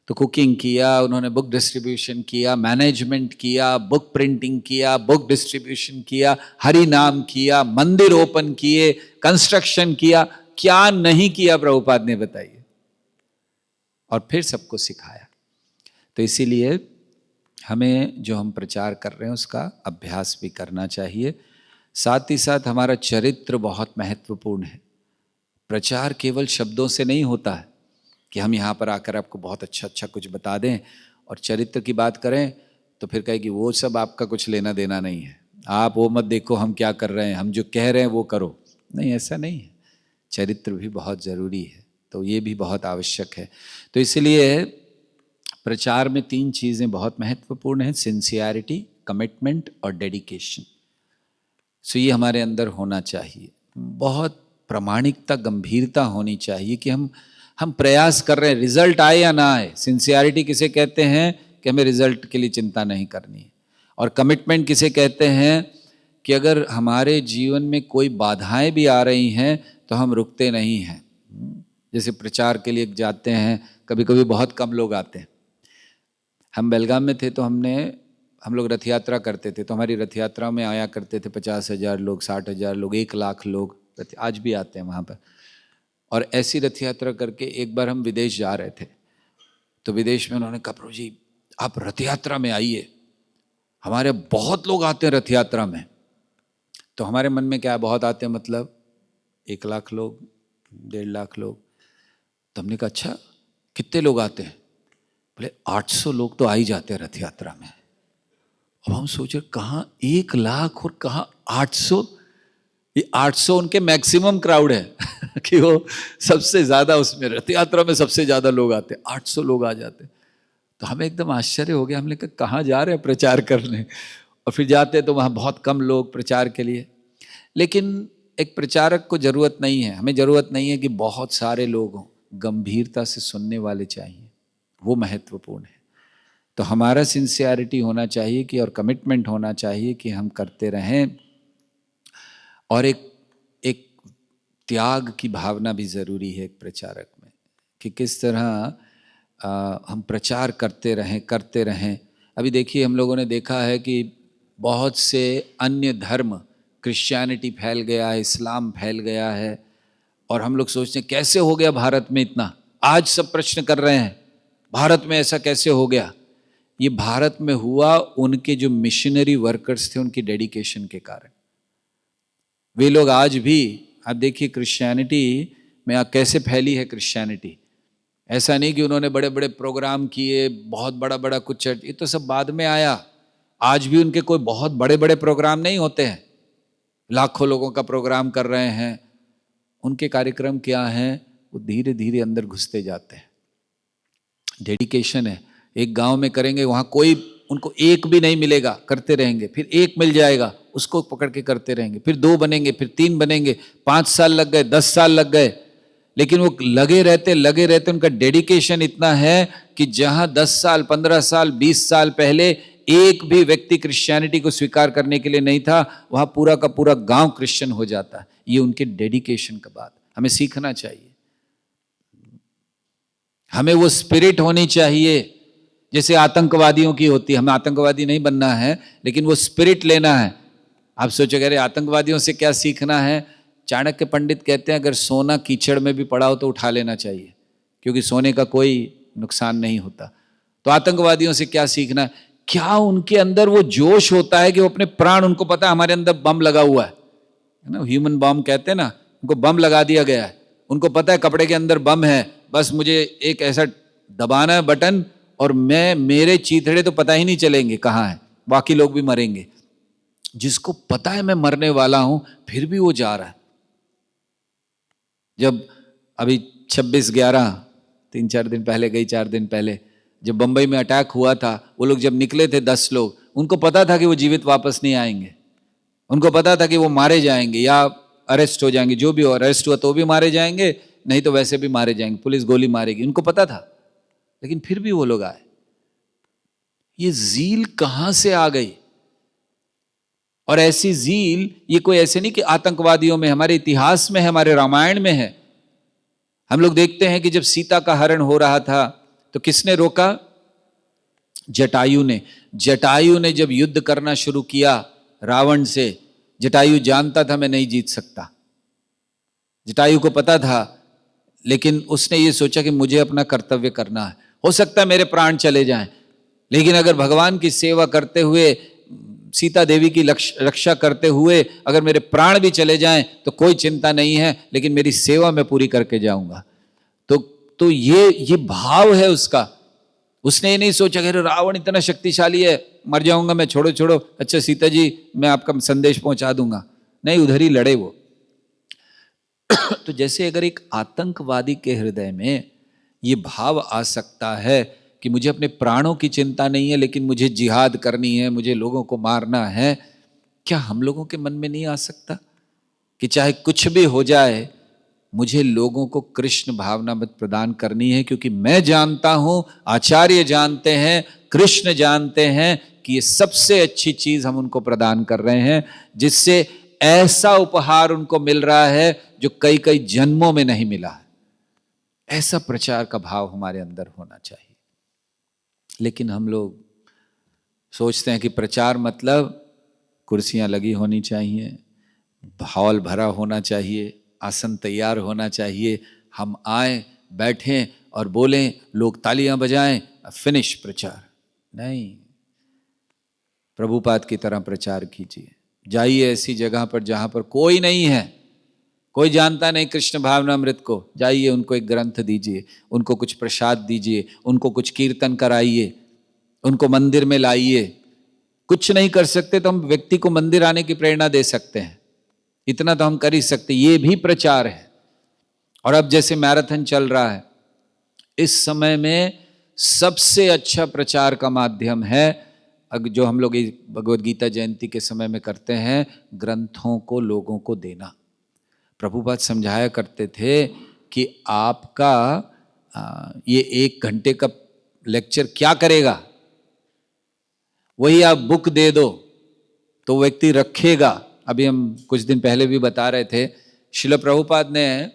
तो कुकिंग किया उन्होंने, बुक डिस्ट्रीब्यूशन किया, मैनेजमेंट किया, बुक प्रिंटिंग किया, बुक डिस्ट्रीब्यूशन किया, हरि नाम किया, मंदिर ओपन किए, कंस्ट्रक्शन किया, क्या नहीं किया प्रभुपाद ने, बताइए। और फिर सबको सिखाया। तो इसीलिए हमें जो हम प्रचार कर रहे हैं उसका अभ्यास भी करना चाहिए। साथ ही साथ हमारा चरित्र बहुत महत्वपूर्ण है। प्रचार केवल शब्दों से नहीं होता है कि हम यहाँ पर आकर आपको बहुत अच्छा कुछ बता दें, और चरित्र की बात करें तो फिर कहे कि वो सब आपका कुछ लेना देना नहीं है, आप वो मत देखो हम क्या कर रहे हैं, हम जो कह रहे हैं वो करो। नहीं, ऐसा नहीं है, चरित्र भी बहुत ज़रूरी है, तो ये भी बहुत आवश्यक है। तो इसलिए प्रचार में 3 चीज़ें बहुत महत्वपूर्ण हैं, सिंसियरिटी, कमिटमेंट और डेडिकेशन। सो ये हमारे अंदर होना चाहिए, बहुत प्रामाणिकता, गंभीरता होनी चाहिए कि हम प्रयास कर रहे हैं, रिजल्ट आए या ना आए। सिंसियरिटी किसे कहते हैं कि हमें रिजल्ट के लिए चिंता नहीं करनी है, और कमिटमेंट किसे कहते हैं कि अगर हमारे जीवन में कोई बाधाएं भी आ रही हैं तो हम रुकते नहीं हैं। जैसे प्रचार के लिए जाते हैं, कभी कभी बहुत कम लोग आते हैं। हम बेलगाम में थे तो हम लोग रथ यात्रा करते थे, तो हमारी रथ यात्रा में आया करते थे 50,000 लोग, 60,000 लोग, 1,00,000 लोग, आज भी आते हैं वहाँ पर। और ऐसी रथ यात्रा करके एक बार हम विदेश जा रहे थे, तो विदेश में उन्होंने कहा प्रभु जी आप रथ यात्रा में आइए। हमारे बहुत लोग आते हैं रथ यात्रा में। तो हमारे मन में क्या है, बहुत आते हैं मतलब 1 लाख लोग, 1.5 लाख लोग। तो हमने कहा अच्छा कितने लोग आते हैं? बोले 800 लोग तो आ ही जाते हैं रथ यात्रा में। अब हम सोचे कहाँ 1 लाख और कहाँ 800। ये 800 उनके मैक्सिमम क्राउड है कि वो सबसे ज्यादा उसमें रथ यात्रा में सबसे ज्यादा लोग आते हैं, 800 लोग आ जाते हैं। तो हमें एकदम आश्चर्य हो गया। हमने कहा कहाँ जा रहे हैं प्रचार करने? और फिर जाते तो वहाँ बहुत कम लोग प्रचार के लिए। लेकिन एक प्रचारक को जरूरत नहीं है, हमें जरूरत नहीं है कि बहुत सारे लोग हों, गंभीरता से सुनने वाले चाहिए, वो महत्वपूर्ण है। तो हमारा सिंसियरिटी होना चाहिए कि, और कमिटमेंट होना चाहिए कि हम करते रहें। और एक त्याग की भावना भी ज़रूरी है एक प्रचारक में, कि किस तरह हम प्रचार करते रहें। अभी देखिए हम लोगों ने देखा है कि बहुत से अन्य धर्म, क्रिश्चियनिटी फैल गया है, इस्लाम फैल गया है, और हम लोग सोचते हैं कैसे हो गया भारत में इतना। आज सब प्रश्न कर रहे हैं भारत में ऐसा कैसे हो गया। ये भारत में हुआ उनके जो मिशनरी वर्कर्स थे उनकी डेडिकेशन के कारण। वे लोग आज भी, आप देखिए क्रिश्चियनिटी में कैसे फैली है क्रिश्चियनिटी। ऐसा नहीं कि उन्होंने बड़े बड़े प्रोग्राम किए, बहुत बड़ा बड़ा कुछ चर्च, ये तो सब बाद में आया। आज भी उनके कोई बहुत बड़े बड़े प्रोग्राम नहीं होते हैं, लाखों लोगों का प्रोग्राम कर रहे हैं। उनके कार्यक्रम क्या हैं, वो धीरे धीरे अंदर घुसते जाते हैं। डेडिकेशन है। एक गांव में करेंगे, वहां कोई उनको एक भी नहीं मिलेगा, करते रहेंगे, फिर एक मिल जाएगा, उसको पकड़ के करते रहेंगे, फिर 2 बनेंगे, फिर 3 बनेंगे, 5 साल लग गए, 10 साल लग गए, लेकिन वो लगे रहते। उनका डेडिकेशन इतना है कि जहां 10 साल 15 साल 20 साल पहले एक भी व्यक्ति क्रिश्चियनिटी को स्वीकार करने के लिए नहीं था, वहां पूरा का पूरा गांव क्रिश्चियन हो जाता है। ये उनके डेडिकेशन का बात हमें सीखना चाहिए। हमें वो स्पिरिट होनी चाहिए जैसे आतंकवादियों की होती है। हमें आतंकवादी नहीं बनना है, लेकिन वो स्पिरिट लेना है। आप सोचोगे अरे आतंकवादियों से क्या सीखना है? चाणक्य पंडित कहते हैं अगर सोना कीचड़ में भी पड़ा हो तो उठा लेना चाहिए, क्योंकि सोने का कोई नुकसान नहीं होता। तो आतंकवादियों से क्या सीखना है? क्या उनके अंदर वो जोश होता है कि वो अपने प्राण, उनको पता है हमारे अंदर बम लगा हुआ है ना, ह्यूमन बम कहते हैं ना, उनको बम लगा दिया गया है। उनको पता है कपड़े के अंदर बम है, बस मुझे एक ऐसा दबाना है बटन और मेरे चीथड़े तो पता ही नहीं चलेंगे कहाँ है, बाकी लोग भी मरेंगे। जिसको पता है मैं मरने वाला हूं फिर भी वो जा रहा है। जब अभी 26/11 3-4 दिन पहले गई, 4 दिन पहले जब बंबई में अटैक हुआ था, वो लोग जब निकले थे 10 लोग, उनको पता था कि वो जीवित वापस नहीं आएंगे। उनको पता था कि वो मारे जाएंगे या अरेस्ट हो जाएंगे, जो भी हो, अरेस्ट हुआ तो भी मारे जाएंगे, नहीं तो वैसे भी मारे जाएंगे, पुलिस गोली मारेगी, उनको पता था। लेकिन फिर भी वो लोग आए। ये जील कहां से आ गई? और ऐसी जील, ये कोई ऐसे नहीं कि आतंकवादियों में, हमारे इतिहास में है, हमारे रामायण में है। हम लोग देखते हैं कि जब सीता का हरण हो रहा था तो किसने रोका? जटायु ने। जटायु ने जब युद्ध करना शुरू किया रावण से, जटायु जानता था मैं नहीं जीत सकता, जटायु को पता था, लेकिन उसने ये सोचा कि मुझे अपना कर्तव्य करना है। हो सकता है मेरे प्राण चले जाएं, लेकिन अगर भगवान की सेवा करते हुए, सीता देवी की रक्षा करते हुए अगर मेरे प्राण भी चले जाएं तो कोई चिंता नहीं है, लेकिन मेरी सेवा मैं पूरी करके जाऊंगा। तो ये भाव है उसका। उसने ये नहीं सोचा कि रावण इतना शक्तिशाली है, मर जाऊंगा मैं, छोड़ो छोड़ो, अच्छा सीता जी मैं आपका संदेश पहुंचा दूंगा। नहीं, उधर ही लड़े वो। तो जैसे अगर एक आतंकवादी के हृदय में ये भाव आ सकता है कि मुझे अपने प्राणों की चिंता नहीं है, लेकिन मुझे जिहाद करनी है, मुझे लोगों को मारना है, क्या हम लोगों के मन में नहीं आ सकता कि चाहे कुछ भी हो जाए, मुझे लोगों को कृष्ण भावना मत प्रदान करनी है, क्योंकि मैं जानता हूं, आचार्य जानते हैं, कृष्ण जानते हैं कि ये सबसे अच्छी चीज हम उनको प्रदान कर रहे हैं, जिससे ऐसा उपहार उनको मिल रहा है जो कई कई जन्मों में नहीं मिला है। ऐसा प्रचार का भाव हमारे अंदर होना चाहिए। लेकिन हम लोग सोचते हैं कि प्रचार मतलब कुर्सियां लगी होनी चाहिए, हॉल भरा होना चाहिए, आसन तैयार होना चाहिए, हम आए बैठें और बोलें, लोग तालियां बजाएं, फिनिश प्रचार। नहीं, प्रभुपाद की तरह प्रचार कीजिए। जाइए ऐसी जगह पर जहां पर कोई नहीं है, कोई जानता नहीं कृष्ण भावनामृत को, जाइए उनको एक ग्रंथ दीजिए, उनको कुछ प्रसाद दीजिए, उनको कुछ कीर्तन कराइए, उनको मंदिर में लाइए। कुछ नहीं कर सकते तो हम व्यक्ति को मंदिर आने की प्रेरणा दे सकते हैं, इतना तो हम कर ही सकते, ये भी प्रचार है। और अब जैसे मैराथन चल रहा है, इस समय में सबसे अच्छा प्रचार का माध्यम है जो हम लोग भगवद गीता जयंती के समय में करते हैं, ग्रंथों को लोगों को देना। प्रभुपाद समझाया करते थे कि आपका ये 1 घंटे का लेक्चर क्या करेगा, वही आप बुक दे दो तो व्यक्ति रखेगा। अभी हम कुछ दिन पहले भी बता रहे थे, श्रील प्रभुपाद ने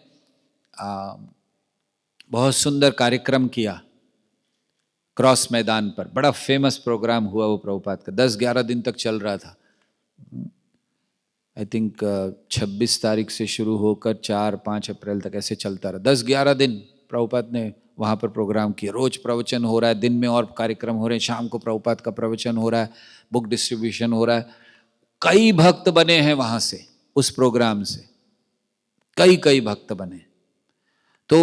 बहुत सुंदर कार्यक्रम किया क्रॉस मैदान पर, बड़ा फेमस प्रोग्राम हुआ वो प्रभुपाद का, 10-11 दिन तक चल रहा था। आई थिंक 26 तारीख से शुरू होकर 4-5 अप्रैल तक ऐसे चलता रहा। 10-11 दिन प्रभुपाद ने वहाँ पर प्रोग्राम किया। रोज प्रवचन हो रहा है, दिन में और कार्यक्रम हो रहे हैं, शाम को प्रभुपाद का प्रवचन हो रहा है, बुक डिस्ट्रीब्यूशन हो रहा है। कई भक्त बने हैं वहाँ से, उस प्रोग्राम से कई भक्त बने। तो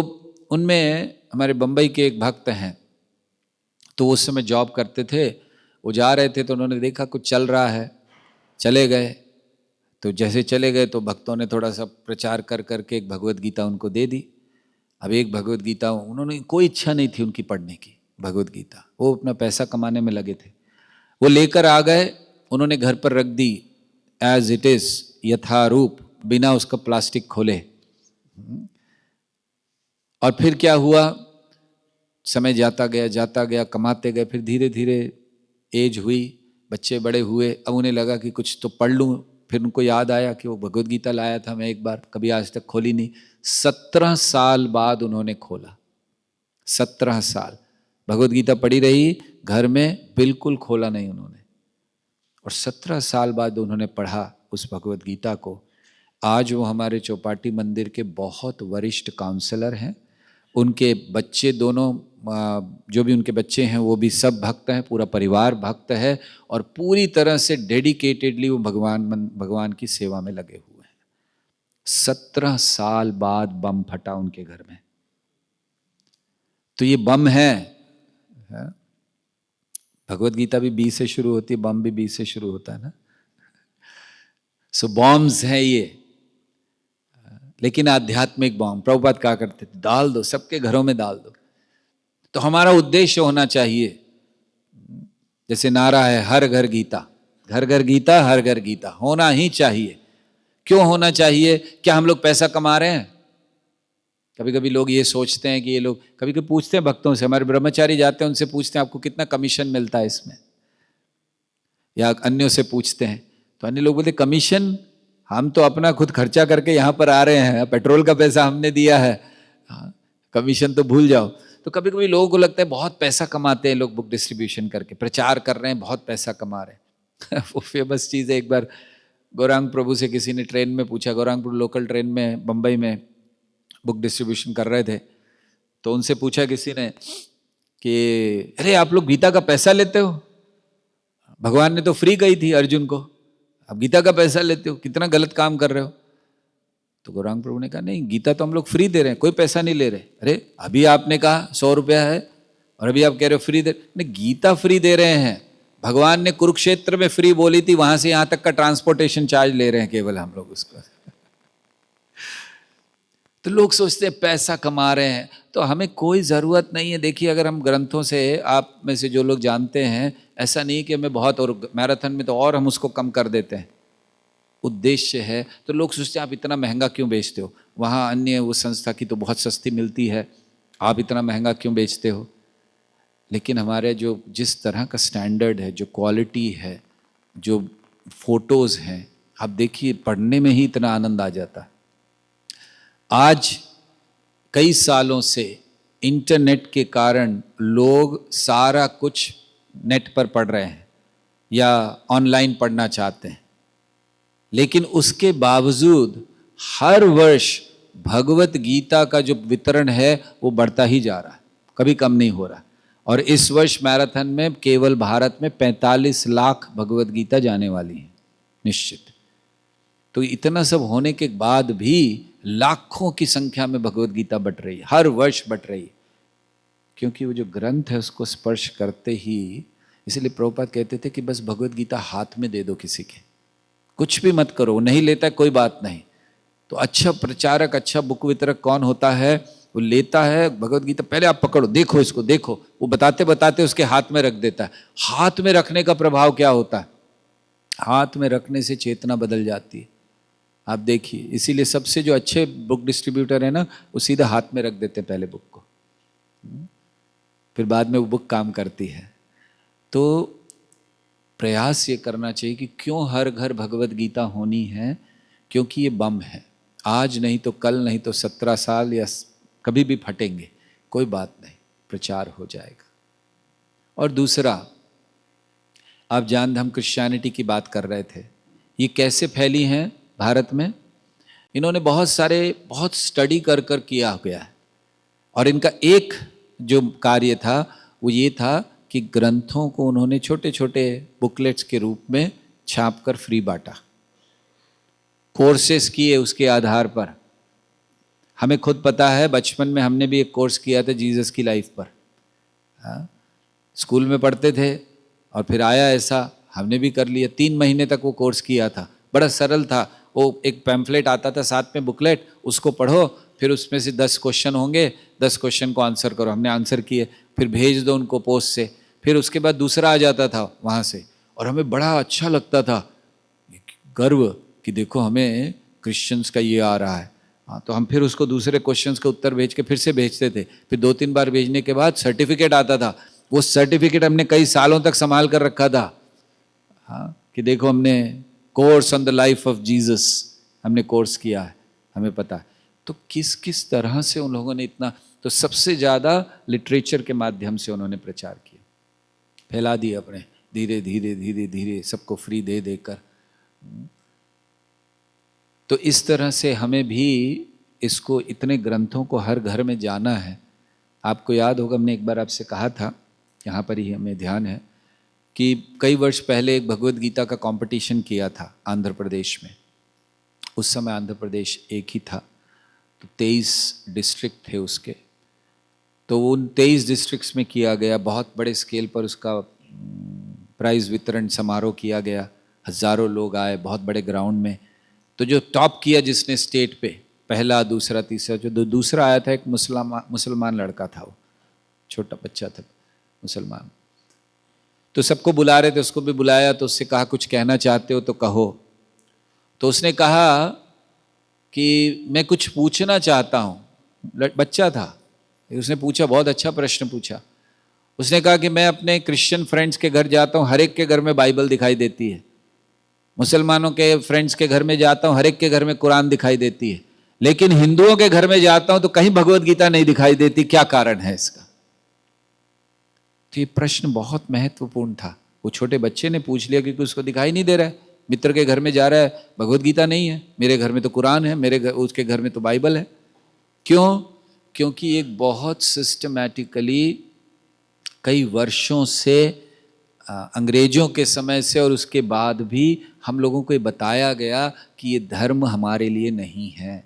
उनमें हमारे बम्बई के एक भक्त हैं, तो उस समय जॉब करते थे, वो जा रहे थे तो उन्होंने देखा कुछ चल रहा है, चले गए। तो जैसे चले गए तो भक्तों ने थोड़ा सा प्रचार कर करके एक भगवद गीता उनको दे दी। अब एक भगवद गीता, उन्होंने कोई इच्छा नहीं थी उनकी पढ़ने की भगवद गीता, वो अपना पैसा कमाने में लगे थे। वो लेकर आ गए, उन्होंने घर पर रख दी एज इट इज, यथारूप, बिना उसका प्लास्टिक खोले। और फिर क्या हुआ, समय जाता गया, कमाते गए, फिर धीरे धीरे एज हुई, बच्चे बड़े हुए, अब उन्हें लगा कि कुछ तो पढ़ लूँ। फिर उनको याद आया कि वो भगवद गीता लाया था मैं एक बार, कभी आज तक खोली नहीं। 17 साल बाद उन्होंने खोला, 17 साल भगवद गीता पढ़ी रही घर में, बिल्कुल खोला नहीं उन्होंने। और 17 साल बाद उन्होंने पढ़ा उस भगवद गीता को। आज वो हमारे चौपाटी मंदिर के बहुत वरिष्ठ काउंसलर हैं। उनके बच्चे दोनों, जो भी उनके बच्चे हैं वो भी सब भक्त हैं, पूरा परिवार भक्त है, और पूरी तरह से डेडिकेटेडली वो भगवान की सेवा में लगे हुए हैं। 17 साल बाद बम फटा उनके घर में। तो ये बम है। भगवद गीता भी बी से शुरू होती है, बम भी बी से शुरू होता है ना। सो बॉम्ब्स हैं ये, लेकिन आध्यात्मिक बॉम्ब। प्रभुपाद कहा करते थे डाल दो, सबके घरों में डाल दो। तो हमारा उद्देश्य होना चाहिए, जैसे नारा है हर घर गीता, घर घर गीता, हर घर गीता, होना ही चाहिए। क्यों होना चाहिए? क्या हम लोग पैसा कमा रहे हैं? कभी कभी लोग ये सोचते हैं कि ये लोग, कभी कभी पूछते हैं भक्तों से, हमारे ब्रह्मचारी जाते हैं उनसे पूछते हैं आपको कितना कमीशन मिलता है इसमें, या अन्यों से पूछते हैं, तो अन्य लोग बोलते कमीशन, हम तो अपना खुद खर्चा करके यहाँ पर आ रहे हैं, पेट्रोल का पैसा हमने दिया है, कमीशन तो भूल जाओ। तो कभी कभी लोगों को लगता है बहुत पैसा कमाते हैं लोग बुक डिस्ट्रीब्यूशन करके, प्रचार कर रहे हैं, बहुत पैसा कमा रहे हैं। वो फेमस चीज़ है, एक बार गौरांग प्रभु से किसी ने ट्रेन में पूछा, गौरांग प्रभु लोकल ट्रेन में बम्बई में बुक डिस्ट्रीब्यूशन कर रहे थे, तो उनसे पूछा किसी ने कि अरे आप लोग गीता का पैसा लेते हो, भगवान ने तो फ्री कही थी अर्जुन को, अब गीता का पैसा लेते हो, कितना गलत काम कर रहे हो। तो गौरांग प्रभु ने कहा नहीं, गीता तो हम लोग फ्री दे रहे हैं, कोई पैसा नहीं ले रहे। अरे अभी आपने कहा 100 रुपया है और अभी आप कह रहे हो फ्री दे, नहीं गीता फ्री दे रहे हैं, भगवान ने कुरुक्षेत्र में फ्री बोली थी, वहां से यहां तक का ट्रांसपोर्टेशन चार्ज ले रहे हैं केवल हम लोग उसको। तो लोग सोचते हैं पैसा कमा रहे हैं, तो हमें कोई ज़रूरत नहीं है। देखिए अगर हम ग्रंथों से, आप में से जो लोग जानते हैं, ऐसा नहीं कि हमें बहुत, और मैराथन में तो और हम उसको कम कर देते हैं, उद्देश्य है। तो लोग सोचते हैं आप इतना महंगा क्यों बेचते हो, वहाँ अन्य वो संस्था की तो बहुत सस्ती मिलती है, आप इतना महंगा क्यों बेचते हो। लेकिन हमारे जो जिस तरह का स्टैंडर्ड है, जो क्वालिटी है, जो फोटोज़ हैं, आप देखिए पढ़ने में ही इतना आनंद आ जाता है। आज कई सालों से इंटरनेट के कारण लोग सारा कुछ नेट पर पढ़ रहे हैं या ऑनलाइन पढ़ना चाहते हैं, लेकिन उसके बावजूद हर वर्ष भगवत गीता का जो वितरण है वो बढ़ता ही जा रहा है, कभी कम नहीं हो रहा। और इस वर्ष मैराथन में केवल भारत में 45 लाख भगवत गीता जाने वाली है निश्चित। तो इतना सब होने के बाद भी लाखों की संख्या में भगवत गीता बट रही है, हर वर्ष बट रही है, क्योंकि वो जो ग्रंथ है उसको स्पर्श करते ही। इसलिए प्रभुपाद कहते थे कि बस भगवत गीता हाथ में दे दो किसी के, कुछ भी मत करो, नहीं लेता है कोई बात नहीं। तो अच्छा प्रचारक, अच्छा बुक वितरक कौन होता है? वो लेता है भगवत गीता, पहले आप पकड़ो, देखो इसको, देखो, वो बताते बताते उसके हाथ में रख देता है। हाथ में रखने का प्रभाव क्या होता है? हाथ में रखने से चेतना बदल जाती है। आप देखिए, इसीलिए सबसे जो अच्छे बुक डिस्ट्रीब्यूटर है ना, वो सीधा हाथ में रख देते हैं पहले बुक को, फिर बाद में वो बुक काम करती है। तो प्रयास ये करना चाहिए कि क्यों हर घर भगवत गीता होनी है, क्योंकि ये बम है, आज नहीं तो कल, नहीं तो 17 साल या कभी भी फटेंगे, कोई बात नहीं, प्रचार हो जाएगा। और दूसरा, आप जानते, हम क्रिश्चियनिटी की बात कर रहे थे, ये कैसे फैली हैं भारत में? इन्होंने बहुत स्टडी कर किया गया है, और इनका एक जो कार्य था वो ये था कि ग्रंथों को उन्होंने छोटे छोटे बुकलेट्स के रूप में छाप कर फ्री बांटा, कोर्सेस किए उसके आधार पर। हमें खुद पता है, बचपन में हमने भी एक कोर्स किया था जीसस की लाइफ पर। स्कूल में पढ़ते थे और फिर आया ऐसा, हमने भी कर लिया। 3 महीने तक वो कोर्स किया था, बड़ा सरल था। वो एक पैम्फलेट आता था साथ में बुकलेट, उसको पढ़ो, फिर उसमें से 10 क्वेश्चन होंगे, 10 क्वेश्चन को आंसर करो। हमने आंसर किए, फिर भेज दो उनको पोस्ट से, फिर उसके बाद दूसरा आ जाता था वहाँ से, और हमें बड़ा अच्छा लगता था, गर्व कि देखो हमें क्रिश्चियंस का ये आ रहा है। हाँ, तो हम फिर उसको दूसरे क्वेश्चंस के उत्तर भेज के फिर से भेजते थे। फिर 2-3 बार भेजने के बाद सर्टिफिकेट आता था। वो सर्टिफिकेट हमने कई सालों तक संभाल कर रखा था। हाँ, कि देखो हमने course on the life of Jesus हमने कोर्स किया है, हमें पता है। तो किस किस तरह से उन लोगों ने इतना, तो सबसे ज़्यादा लिटरेचर के माध्यम से उन्होंने प्रचार किया, फैला दिया अपने, धीरे धीरे धीरे धीरे सबको फ्री दे देकर। तो इस तरह से हमें भी इसको, इतने ग्रंथों को हर घर में जाना है। आपको याद होगा, हमने एक बार आपसे कहा था, यहाँ पर ही हमें ध्यान है कि कई वर्ष पहले एक भगवत गीता का कंपटीशन किया था आंध्र प्रदेश में। उस समय आंध्र प्रदेश एक ही था, तो 23 डिस्ट्रिक्ट थे उसके। तो उन 23 डिस्ट्रिक्ट्स में किया गया, बहुत बड़े स्केल पर उसका प्राइज़ वितरण समारोह किया गया, हज़ारों लोग आए बहुत बड़े ग्राउंड में। तो जो टॉप किया जिसने स्टेट पे, पहला, दूसरा, तीसरा, जो दूसरा आया था एक मुसलमान लड़का था, वो छोटा बच्चा था मुसलमान। तो सबको बुला रहे थे, उसको भी बुलाया, तो उससे कहा कुछ कहना चाहते हो तो कहो। तो उसने कहा कि मैं कुछ पूछना चाहता हूँ। बच्चा था, उसने पूछा, बहुत अच्छा प्रश्न पूछा। उसने कहा कि मैं अपने क्रिश्चियन फ्रेंड्स के घर जाता हूँ, हर एक के घर में बाइबल दिखाई देती है। मुसलमानों के फ्रेंड्स के घर में जाता हूँ, हर एक के घर में कुरान दिखाई देती है, लेकिन हिंदुओं के घर में जाता हूँ तो कहीं भगवत गीता नहीं दिखाई देती, क्या कारण है इसका? तो ये प्रश्न बहुत महत्वपूर्ण था। वो छोटे बच्चे ने पूछ लिया क्योंकि उसको दिखाई नहीं दे रहा है। मित्र के घर में जा रहा है, भगवत गीता नहीं है, मेरे घर में तो कुरान है, उसके घर में तो बाइबल है। क्यों? क्योंकि एक बहुत सिस्टमैटिकली कई वर्षों से, अंग्रेजों के समय से और उसके बाद भी हम लोगों को ये बताया गया कि ये धर्म हमारे लिए नहीं है।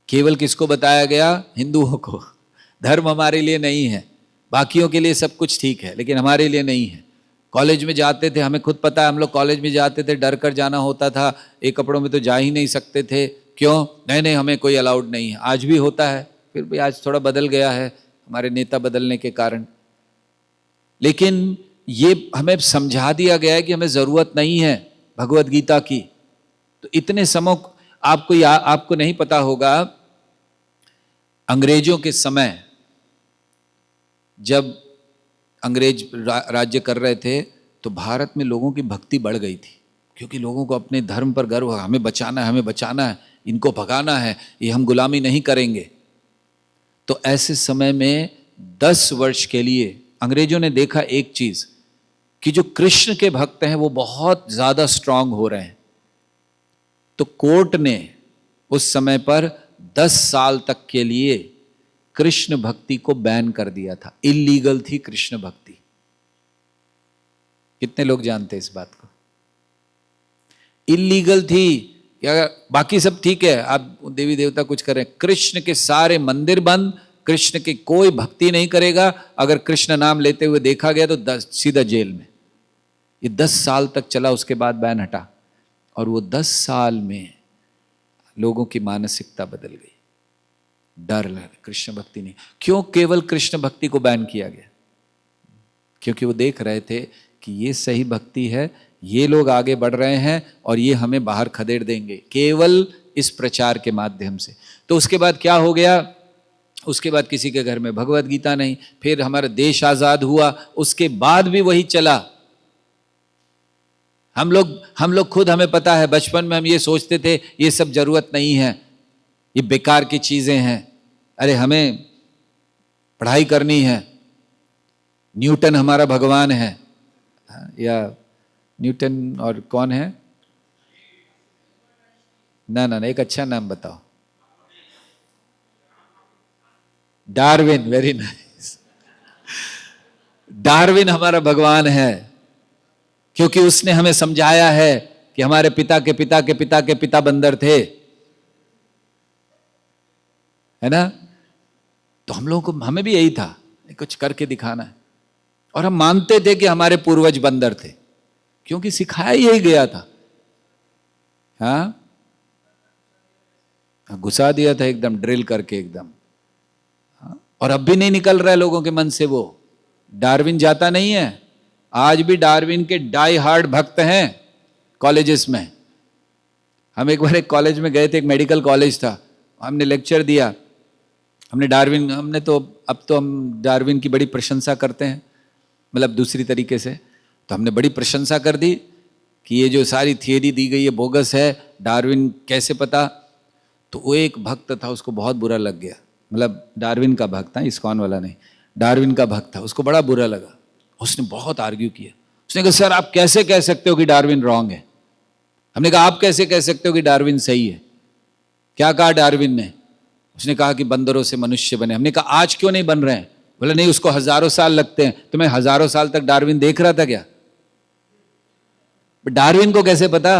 केवल किसको बताया गया? हिंदुओं को। धर्म हमारे लिए नहीं है, बाकियों के लिए सब कुछ ठीक है, लेकिन हमारे लिए नहीं है। कॉलेज में जाते थे, हमें खुद पता है, हम लोग कॉलेज में जाते थे, डर कर जाना होता था, एक कपड़ों में तो जा ही नहीं सकते थे। क्यों? नहीं, हमें कोई अलाउड नहीं है। आज भी होता है, फिर भी आज थोड़ा बदल गया है हमारे नेता बदलने के कारण। लेकिन ये हमें समझा दिया गया है कि हमें जरूरत नहीं है भगवत गीता की। तो इतने समय आपको नहीं पता होगा, अंग्रेजों के समय जब अंग्रेज राज्य कर रहे थे तो भारत में लोगों की भक्ति बढ़ गई थी, क्योंकि लोगों को अपने धर्म पर गर्व है, हमें बचाना है, हमें बचाना है, इनको भगाना है, ये हम गुलामी नहीं करेंगे। तो ऐसे समय में 10 वर्ष के लिए अंग्रेजों ने देखा एक चीज, कि जो कृष्ण के भक्त हैं वो बहुत ज्यादा स्ट्रांग हो रहे हैं। तो कोर्ट ने उस समय पर 10 साल तक के लिए कृष्ण भक्ति को बैन कर दिया था, इलीगल थी कृष्ण भक्ति। कितने लोग जानते हैं इस बात को? इलीगल थी। क्या बाकी सब ठीक है, आप देवी देवता कुछ करें, कृष्ण के सारे मंदिर बंद, कृष्ण की कोई भक्ति नहीं करेगा। अगर कृष्ण नाम लेते हुए देखा गया तो सीधा जेल में। ये 10 साल तक चला, उसके बाद बैन हटा। और वो 10 साल में लोगों की मानसिकता बदल गई, डर लगा, कृष्ण भक्ति नहीं। क्यों केवल कृष्ण भक्ति को बैन किया गया? क्योंकि वो देख रहे थे कि ये सही भक्ति है, ये लोग आगे बढ़ रहे हैं और ये हमें बाहर खदेड़ देंगे केवल इस प्रचार के माध्यम से। तो उसके बाद क्या हो गया? उसके बाद किसी के घर में भगवत गीता नहीं, फिर हमारा देश आजाद हुआ, उसके बाद भी वही चला। हम लोग खुद, हमें पता है, बचपन में हम ये सोचते थे ये सब जरूरत नहीं है, ये बेकार की चीजें हैं, अरे हमें पढ़ाई करनी है, न्यूटन हमारा भगवान है। या न्यूटन और कौन है? ना ना, एक अच्छा नाम बताओ। Darwin, very nice. डार्विन हमारा भगवान है, क्योंकि उसने हमें समझाया है कि हमारे पिता के पिता के पिता के पिता बंदर थे, है ना? तो हम लोगों को, हमें भी यही था, कुछ करके दिखाना है। और हम मानते थे कि हमारे पूर्वज बंदर थे, क्योंकि सिखाया यही गया था। हाँ, घुसा दिया था एकदम, ड्रिल करके एकदम। हाँ? और अब भी नहीं निकल रहा है लोगों के मन से वो। डार्विन जाता नहीं है। आज भी डार्विन के डाई हार्ड भक्त हैं कॉलेजेस में। हम एक बार एक कॉलेज में गए थे, एक मेडिकल कॉलेज था, हमने लेक्चर दिया, हमने डार्विन, हमने तो अब तो हम डार्विन की बड़ी प्रशंसा करते हैं, मतलब दूसरी तरीके से। तो हमने बड़ी प्रशंसा कर दी कि ये जो सारी थियरी दी गई है बोगस है, डार्विन कैसे पता। तो वो एक भक्त था, उसको बहुत बुरा लग गया, मतलब डार्विन का भक्त था, इस्कॉन वाला नहीं, डार्विन का भक्त था, उसको बड़ा बुरा लगा। उसने बहुत आर्ग्यू किया। उसने कहा सर आप कैसे कह सकते हो कि डार्विन रॉन्ग है? हमने कहा आप कैसे कह सकते हो कि डार्विन सही है? क्या कहा डार्विन ने? उसने कहा कि बंदरों से मनुष्य बने। हमने कहा आज क्यों नहीं बन रहे हैं? बोले नहीं, उसको हजारों साल लगते हैं। तो मैं हजारों साल तक डार्विन देख रहा था क्या? डार्विन को कैसे पता?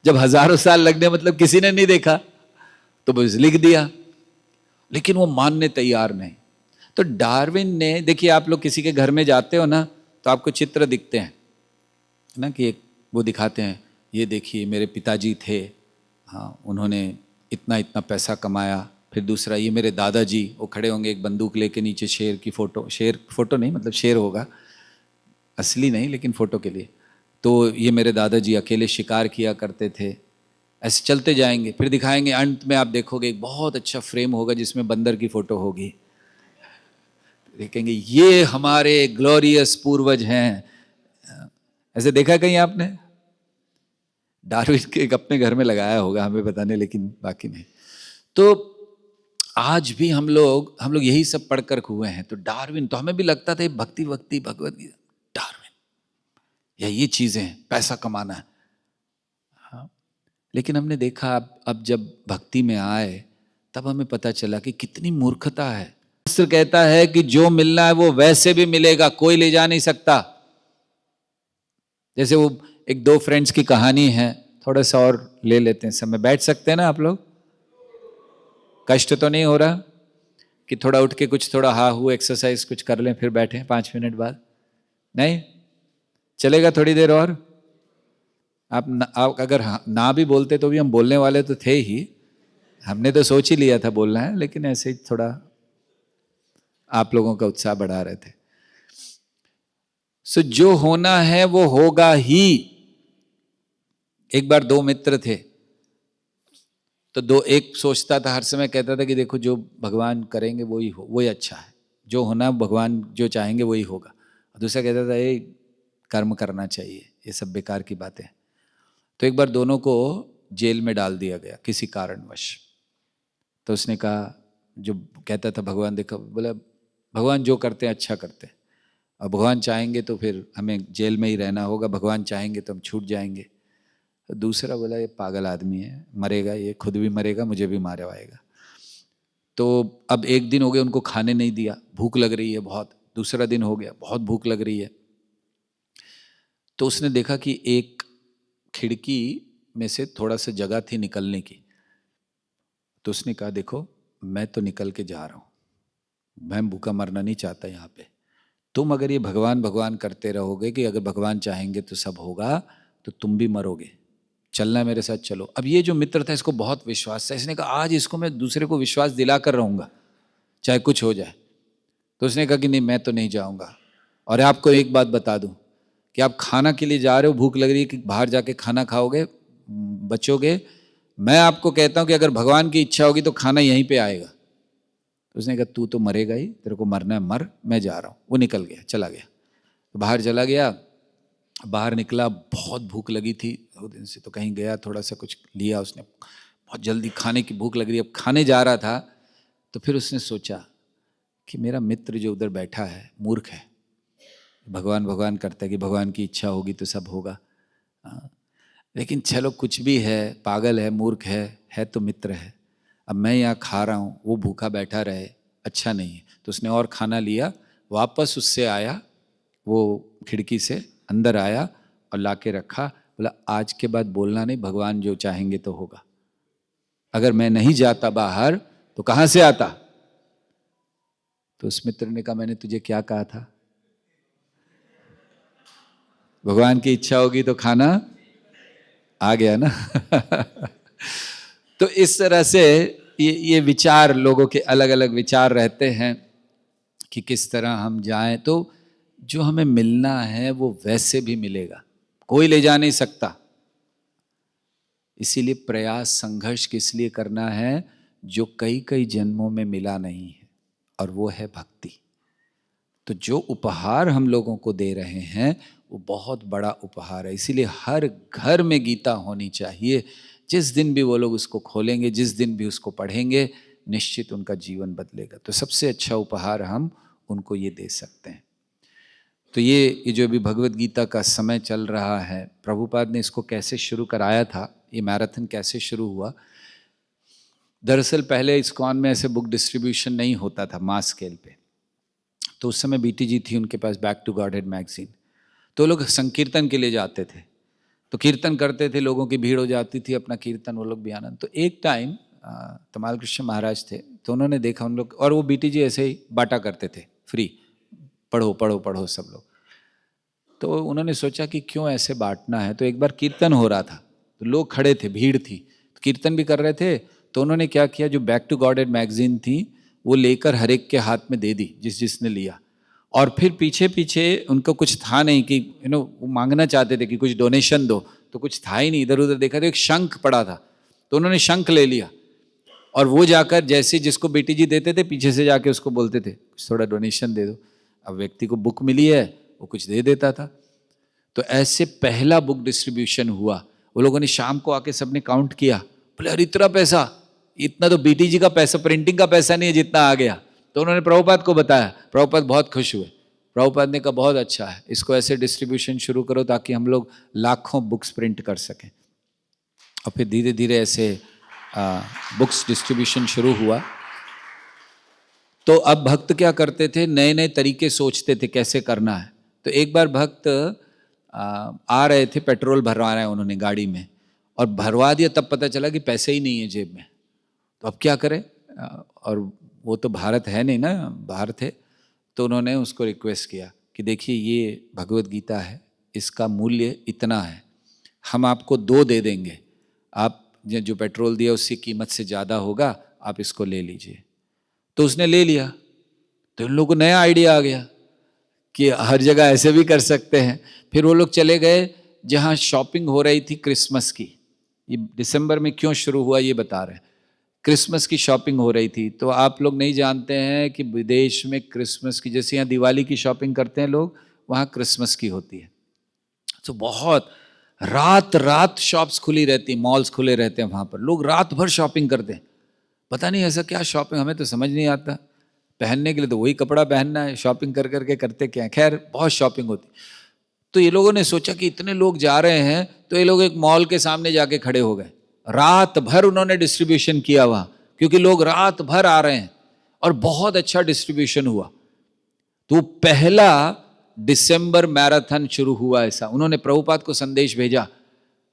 जब हजारों साल लगने मतलब किसी ने नहीं देखा, तो बस लिख दिया। लेकिन वो मानने तैयार नहीं। तो डार्विन ने, देखिए आप लोग किसी के घर में जाते हो ना, तो आपको चित्र दिखते हैं ना, कि एक वो दिखाते हैं, ये देखिए मेरे पिताजी थे, हाँ उन्होंने इतना इतना पैसा कमाया। फिर दूसरा, ये मेरे दादाजी, वो खड़े होंगे एक बंदूक लेके, नीचे शेर की फोटो, शेर फोटो नहीं मतलब शेर होगा, असली नहीं लेकिन फोटो के लिए। तो ये मेरे दादाजी अकेले शिकार किया करते थे। ऐसे चलते जाएंगे, फिर दिखाएंगे, अंत में आप देखोगे एक बहुत अच्छा फ्रेम होगा जिसमें बंदर की फोटो होगी। देखेंगे ये हमारे ग्लोरियस पूर्वज हैं। ऐसे देखा कहीं आपने? डार्विन के अपने घर में लगाया होगा, हमें पता नहीं, लेकिन बाकी नहीं। तो आज भी हम लोग यही सब पढ़कर हुए हैं। तो डार्विन, तो हमें भी लगता था भक्ति भक्ति भगवत गीता, डार्विन या ये चीजें, पैसा कमाना है। हाँ, लेकिन हमने देखा अब जब भक्ति में आए तब हमें पता चला कि कितनी मूर्खता है। शास्त्र कहता है कि जो मिलना है वो वैसे भी मिलेगा, कोई ले जा नहीं सकता। जैसे वो एक दो फ्रेंड्स की कहानी है, थोड़ा सा और ले लेते हैं समय, बैठ सकते हैं ना आप लोग? कष्ट तो नहीं हो रहा कि थोड़ा उठ के कुछ थोड़ा हा हु एक्सरसाइज कुछ कर लें फिर बैठें 5 मिनट बाद? नहीं चलेगा? थोड़ी देर और आप अगर ना भी बोलते तो भी हम बोलने वाले तो थे ही, हमने तो सोच ही लिया था बोलना है, लेकिन ऐसे ही थोड़ा आप लोगों का उत्साह बढ़ा रहे थे। सो जो होना है वो होगा ही। एक बार दो मित्र थे, तो एक सोचता था, हर समय कहता था कि देखो जो भगवान करेंगे वही अच्छा है, जो होना भगवान जो चाहेंगे वही होगा। दूसरा कहता था ये कर्म करना चाहिए, ये सब बेकार की बातें। तो एक बार दोनों को जेल में डाल दिया गया किसी कारणवश। तो उसने कहा, जो कहता था भगवान देखो, बोला भगवान जो करते हैं अच्छा करते हैं, और भगवान चाहेंगे तो फिर हमें जेल में ही रहना होगा, भगवान चाहेंगे तो हम छूट जाएंगे। दूसरा बोला ये पागल आदमी है, मरेगा, ये खुद भी मरेगा, मुझे भी मारवाएगा। तो अब एक दिन हो गया उनको खाने नहीं दिया, भूख लग रही है बहुत, दूसरा दिन हो गया बहुत भूख लग रही है। तो उसने देखा कि एक खिड़की में से थोड़ा सा जगह थी निकलने की, तो उसने कहा देखो मैं तो निकल के जा रहा हूँ, मैं भूखा मरना नहीं चाहता यहाँ पे, तुम अगर ये भगवान भगवान करते रहोगे कि अगर भगवान चाहेंगे तो सब होगा, तो तुम भी मरोगे, चलना मेरे साथ चलो। अब ये जो मित्र था इसको बहुत विश्वास था, इसने कहा आज इसको मैं दूसरे को विश्वास दिला कर रहूँगा चाहे कुछ हो जाए। तो उसने कहा कि नहीं मैं तो नहीं जाऊँगा, और आपको एक बात बता दूँ कि आप खाना के लिए जा रहे हो, भूख लग रही है कि बाहर जाके खाना खाओगे बचोगे, मैं आपको कहता हूँ कि अगर भगवान की इच्छा होगी तो खाना यहीं पे आएगा। तो उसने कहा तू तो मरेगा ही, तेरे को मरना है मर, मैं जा रहा हूँ। वो निकल गया, चला गया, बाहर चला गया। बाहर निकला, बहुत भूख लगी थी 2 दिन से, तो कहीं गया थोड़ा सा कुछ लिया उसने, बहुत जल्दी खाने की भूख लग रही, अब खाने जा रहा था। तो फिर उसने सोचा कि मेरा मित्र जो उधर बैठा है मूर्ख है, भगवान भगवान करता है कि भगवान की इच्छा होगी तो सब होगा, लेकिन चलो कुछ भी है, पागल है मूर्ख है तो मित्र है, अब मैं यहाँ खा रहा हूँ वो भूखा बैठा रहे, अच्छा नहीं है। तो उसने और खाना लिया, वापस उससे आया, वो खिड़की से अंदर आया और लाके रखा, बोला आज के बाद बोलना नहीं, भगवान जो चाहेंगे तो होगा, अगर मैं नहीं जाता बाहर तो कहाँ से आता। तो उस मित्र ने कहा मैंने तुझे क्या कहा था, भगवान की इच्छा होगी तो खाना आ गया ना। तो इस तरह से ये विचार, लोगों के अलग अलग विचार रहते हैं कि किस तरह हम जाएं, तो जो हमें मिलना है वो वैसे भी मिलेगा, कोई ले जा नहीं सकता। इसीलिए प्रयास संघर्ष किस लिए करना है, जो कई कई जन्मों में मिला नहीं है, और वो है भक्ति। तो जो उपहार हम लोगों को दे रहे हैं वो बहुत बड़ा उपहार है, इसीलिए हर घर में गीता होनी चाहिए। जिस दिन भी वो लोग उसको खोलेंगे, जिस दिन भी उसको पढ़ेंगे, निश्चित उनका जीवन बदलेगा। तो सबसे अच्छा उपहार हम उनको ये दे सकते हैं। तो ये जो अभी भगवत गीता का समय चल रहा है, प्रभुपाद ने इसको कैसे शुरू कराया था, ये मैराथन कैसे शुरू हुआ। दरअसल पहले इस्कॉन में ऐसे बुक डिस्ट्रीब्यूशन नहीं होता था मास स्केल पे, तो उस समय बीटीजी थी उनके पास, बैक टू गॉडहेड मैगजीन, तो लोग संकीर्तन के लिए जाते थे, तो कीर्तन करते थे, लोगों की भीड़ हो जाती थी, अपना कीर्तन वो लोग भी आनंद। तो एक टाइम तमाल कृष्ण महाराज थे, तो उन्होंने देखा उन लोग, और वो बीटीजी ऐसे ही बांटा करते थे फ्री, पढ़ो पढ़ो पढ़ो सब लोग। तो उन्होंने सोचा कि क्यों ऐसे बांटना है, तो एक बार कीर्तन हो रहा था, तो लोग खड़े थे, भीड़ थी, तो कीर्तन भी कर रहे थे, तो उन्होंने क्या किया, जो बैक टू गॉडहेड मैगजीन थी वो लेकर हर एक के हाथ में दे दी, जिसने लिया। और फिर पीछे पीछे उनको कुछ था नहीं कि वो मांगना चाहते थे कि कुछ डोनेशन दो, तो कुछ था ही नहीं, इधर उधर देखा तो एक शंख पड़ा था, तो उन्होंने शंख ले लिया, और वो जाकर जैसे जिसको बेटी जी देते थे पीछे से जाके उसको बोलते थे कुछ थोड़ा डोनेशन दे दो। अब व्यक्ति को बुक मिली है वो कुछ दे देता था। तो ऐसे पहला बुक डिस्ट्रीब्यूशन हुआ। वो लोगों ने शाम को आके सबने काउंट किया, बोले अरे इतना पैसा, इतना तो बीटी जी का पैसा, प्रिंटिंग का पैसा नहीं है जितना आ गया। तो उन्होंने प्रभुपाद को बताया, प्रभुपाद बहुत खुश हुए। प्रभुपाद ने कहा बहुत अच्छा है, इसको ऐसे डिस्ट्रीब्यूशन शुरू करो ताकि हम लोग लाखों बुक्स प्रिंट कर सकें। और फिर धीरे धीरे ऐसे बुक्स डिस्ट्रीब्यूशन शुरू हुआ। तो अब भक्त क्या करते थे, नए नए तरीके सोचते थे कैसे करना है। तो एक बार भक्त आ रहे थे, पेट्रोल भरवा रहे हैं उन्होंने गाड़ी में, और भरवा दिया, तब पता चला कि पैसे ही नहीं है जेब में। तो अब क्या करें, और वो तो भारत है नहीं ना, बाहर थे। तो उन्होंने उसको रिक्वेस्ट किया कि देखिए ये भगवत गीता है, इसका मूल्य इतना है, हम आपको 2 दे देंगे, आप जो पेट्रोल दिया उसकी कीमत से ज़्यादा होगा, आप इसको ले लीजिए। तो उसने ले लिया। तो उन लोगों को नया आइडिया आ गया कि हर जगह ऐसे भी कर सकते हैं। फिर वो लोग चले गए जहाँ शॉपिंग हो रही थी क्रिसमस की। ये दिसंबर में क्यों शुरू हुआ ये बता रहे हैं, क्रिसमस की शॉपिंग हो रही थी। तो आप लोग नहीं जानते हैं कि विदेश में क्रिसमस की, जैसे यहाँ दिवाली की शॉपिंग करते हैं लोग, वहाँ क्रिसमस की होती है। तो बहुत रात रात शॉप्स खुली रहती, मॉल्स खुले रहते हैं, वहाँ पर लोग रात भर शॉपिंग करते हैं। पता नहीं ऐसा क्या शॉपिंग, हमें तो समझ नहीं आता। पहनने के लिए तो वही कपड़ा पहनना है, शॉपिंग कर करके करते क्या है, खैर बहुत शॉपिंग होती। तो ये लोगों ने सोचा कि इतने लोग जा रहे हैं, तो ये लोग एक मॉल के सामने जाके खड़े हो गए, रात भर उन्होंने डिस्ट्रीब्यूशन किया वहाँ, क्योंकि लोग रात भर आ रहे हैं और बहुत अच्छा डिस्ट्रीब्यूशन हुआ। तो पहला दिसंबर मैराथन शुरू हुआ ऐसा। उन्होंने प्रभुपाद को संदेश भेजा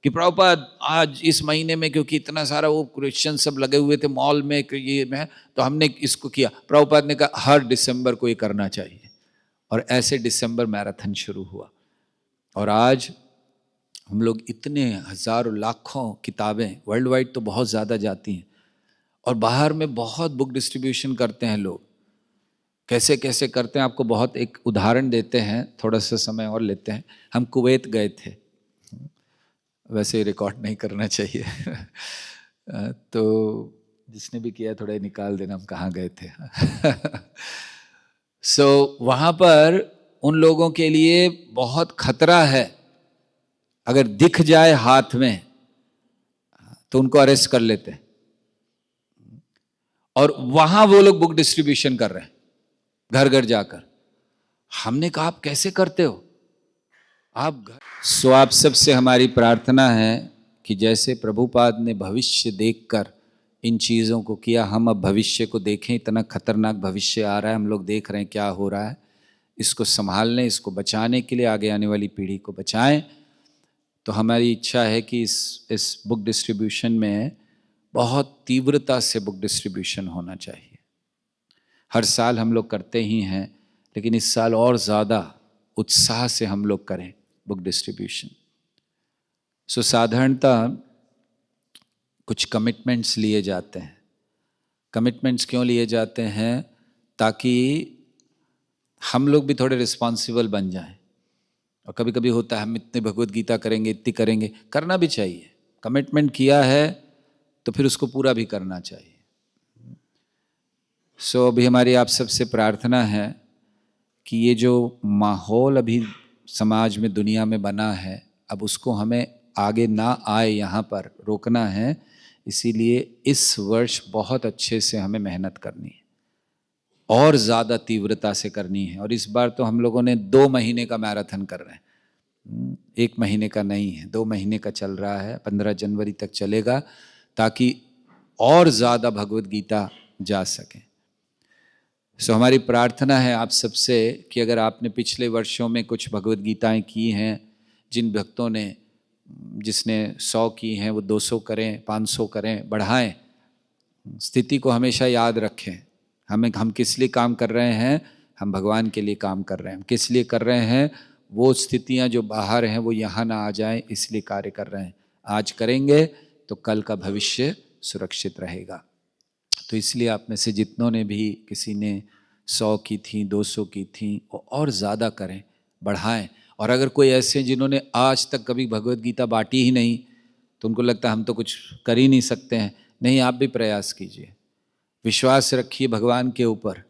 कि प्रभुपाद आज इस महीने में, क्योंकि इतना सारा वो क्रिश्चियन सब लगे हुए थे मॉल में ये में, तो हमने इसको किया। प्रभुपाद ने कहा हर दिसंबर को ये करना चाहिए, और ऐसे दिसंबर मैराथन शुरू हुआ। और आज हम लोग इतने हजारों लाखों किताबें वर्ल्ड वाइड तो बहुत ज़्यादा जाती हैं, और बाहर में बहुत बुक डिस्ट्रीब्यूशन करते हैं लोग। कैसे कैसे करते हैं आपको बहुत एक उदाहरण देते हैं, थोड़ा सा समय और लेते हैं। हम कुवैत गए थे, वैसे रिकॉर्ड नहीं करना चाहिए तो जिसने भी किया थोड़ा निकाल देना हम कहाँ गए थे वहाँ पर उन लोगों के लिए बहुत खतरा है, अगर दिख जाए हाथ में तो उनको अरेस्ट कर लेते हैं। और वहां वो लोग बुक डिस्ट्रीब्यूशन कर रहे हैं घर घर जाकर। हमने कहा आप कैसे करते हो आप आप सबसे हमारी प्रार्थना है कि जैसे प्रभुपाद ने भविष्य देखकर इन चीज़ों को किया, हम अब भविष्य को देखें। इतना खतरनाक भविष्य आ रहा है, हम लोग देख रहे हैं क्या हो रहा है। इसको संभालने, इसको बचाने के लिए, आगे आने वाली पीढ़ी को बचाएं। तो हमारी इच्छा है कि इस बुक डिस्ट्रीब्यूशन में बहुत तीव्रता से बुक डिस्ट्रीब्यूशन होना चाहिए। हर साल हम लोग करते ही हैं, लेकिन इस साल और ज़्यादा उत्साह से हम लोग करें बुक डिस्ट्रीब्यूशन। साधारणतः कुछ कमिटमेंट्स लिए जाते हैं। कमिटमेंट्स क्यों लिए जाते हैं? ताकि हम लोग भी थोड़े रिस्पॉन्सिबल बन जाएं। और कभी कभी होता है हम इतने भगवत गीता करेंगे, इतनी करेंगे, करना भी चाहिए। कमिटमेंट किया है तो फिर उसको पूरा भी करना चाहिए। अभी हमारी आप सबसे प्रार्थना है कि ये जो माहौल अभी समाज में, दुनिया में बना है, अब उसको हमें आगे ना आए, यहाँ पर रोकना है। इसीलिए इस वर्ष बहुत अच्छे से हमें मेहनत करनी है और ज़्यादा तीव्रता से करनी है। और इस बार तो हम लोगों ने 2 महीने का मैराथन कर रहे हैं, 1 महीने का नहीं है, 2 महीने का चल रहा है। 15 जनवरी तक चलेगा, ताकि और ज़्यादा भगवत गीता जा सके। हमारी प्रार्थना है आप सबसे कि अगर आपने पिछले वर्षों में कुछ भगवत गीताएं की हैं, जिन भक्तों ने, जिसने 100 की हैं वो 200 करें, 500 करें, बढ़ाएं। स्थिति को हमेशा याद रखें। हम किस लिए काम कर रहे हैं? हम भगवान के लिए काम कर रहे हैं। हम किस लिए कर रहे हैं? वो स्थितियां जो बाहर हैं वो यहाँ ना आ जाएं, इसलिए कार्य कर रहे हैं। आज करेंगे तो कल का भविष्य सुरक्षित रहेगा। तो इसलिए आप में से जितनों ने भी, किसी ने 100 की थी, 200 की थी, और ज़्यादा करें, बढ़ाएं। और अगर कोई ऐसे जिन्होंने आज तक कभी भगवत गीता बांटी ही नहीं, तो उनको लगता है हम तो कुछ कर ही नहीं सकते हैं, नहीं, आप भी प्रयास कीजिए। विश्वास रखिए भगवान के ऊपर।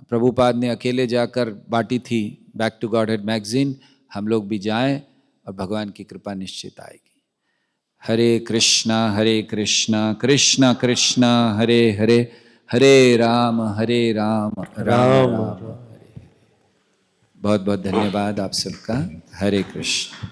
प्रभुपाद ने अकेले जाकर बांटी थी बैक टू गॉडहेड मैगजीन, हम लोग भी जाएं और भगवान की कृपा निश्चित आएगी। हरे कृष्णा कृष्णा कृष्णा हरे हरे, हरे राम राम राम हरे। बहुत बहुत धन्यवाद आप सबका। हरे कृष्ण।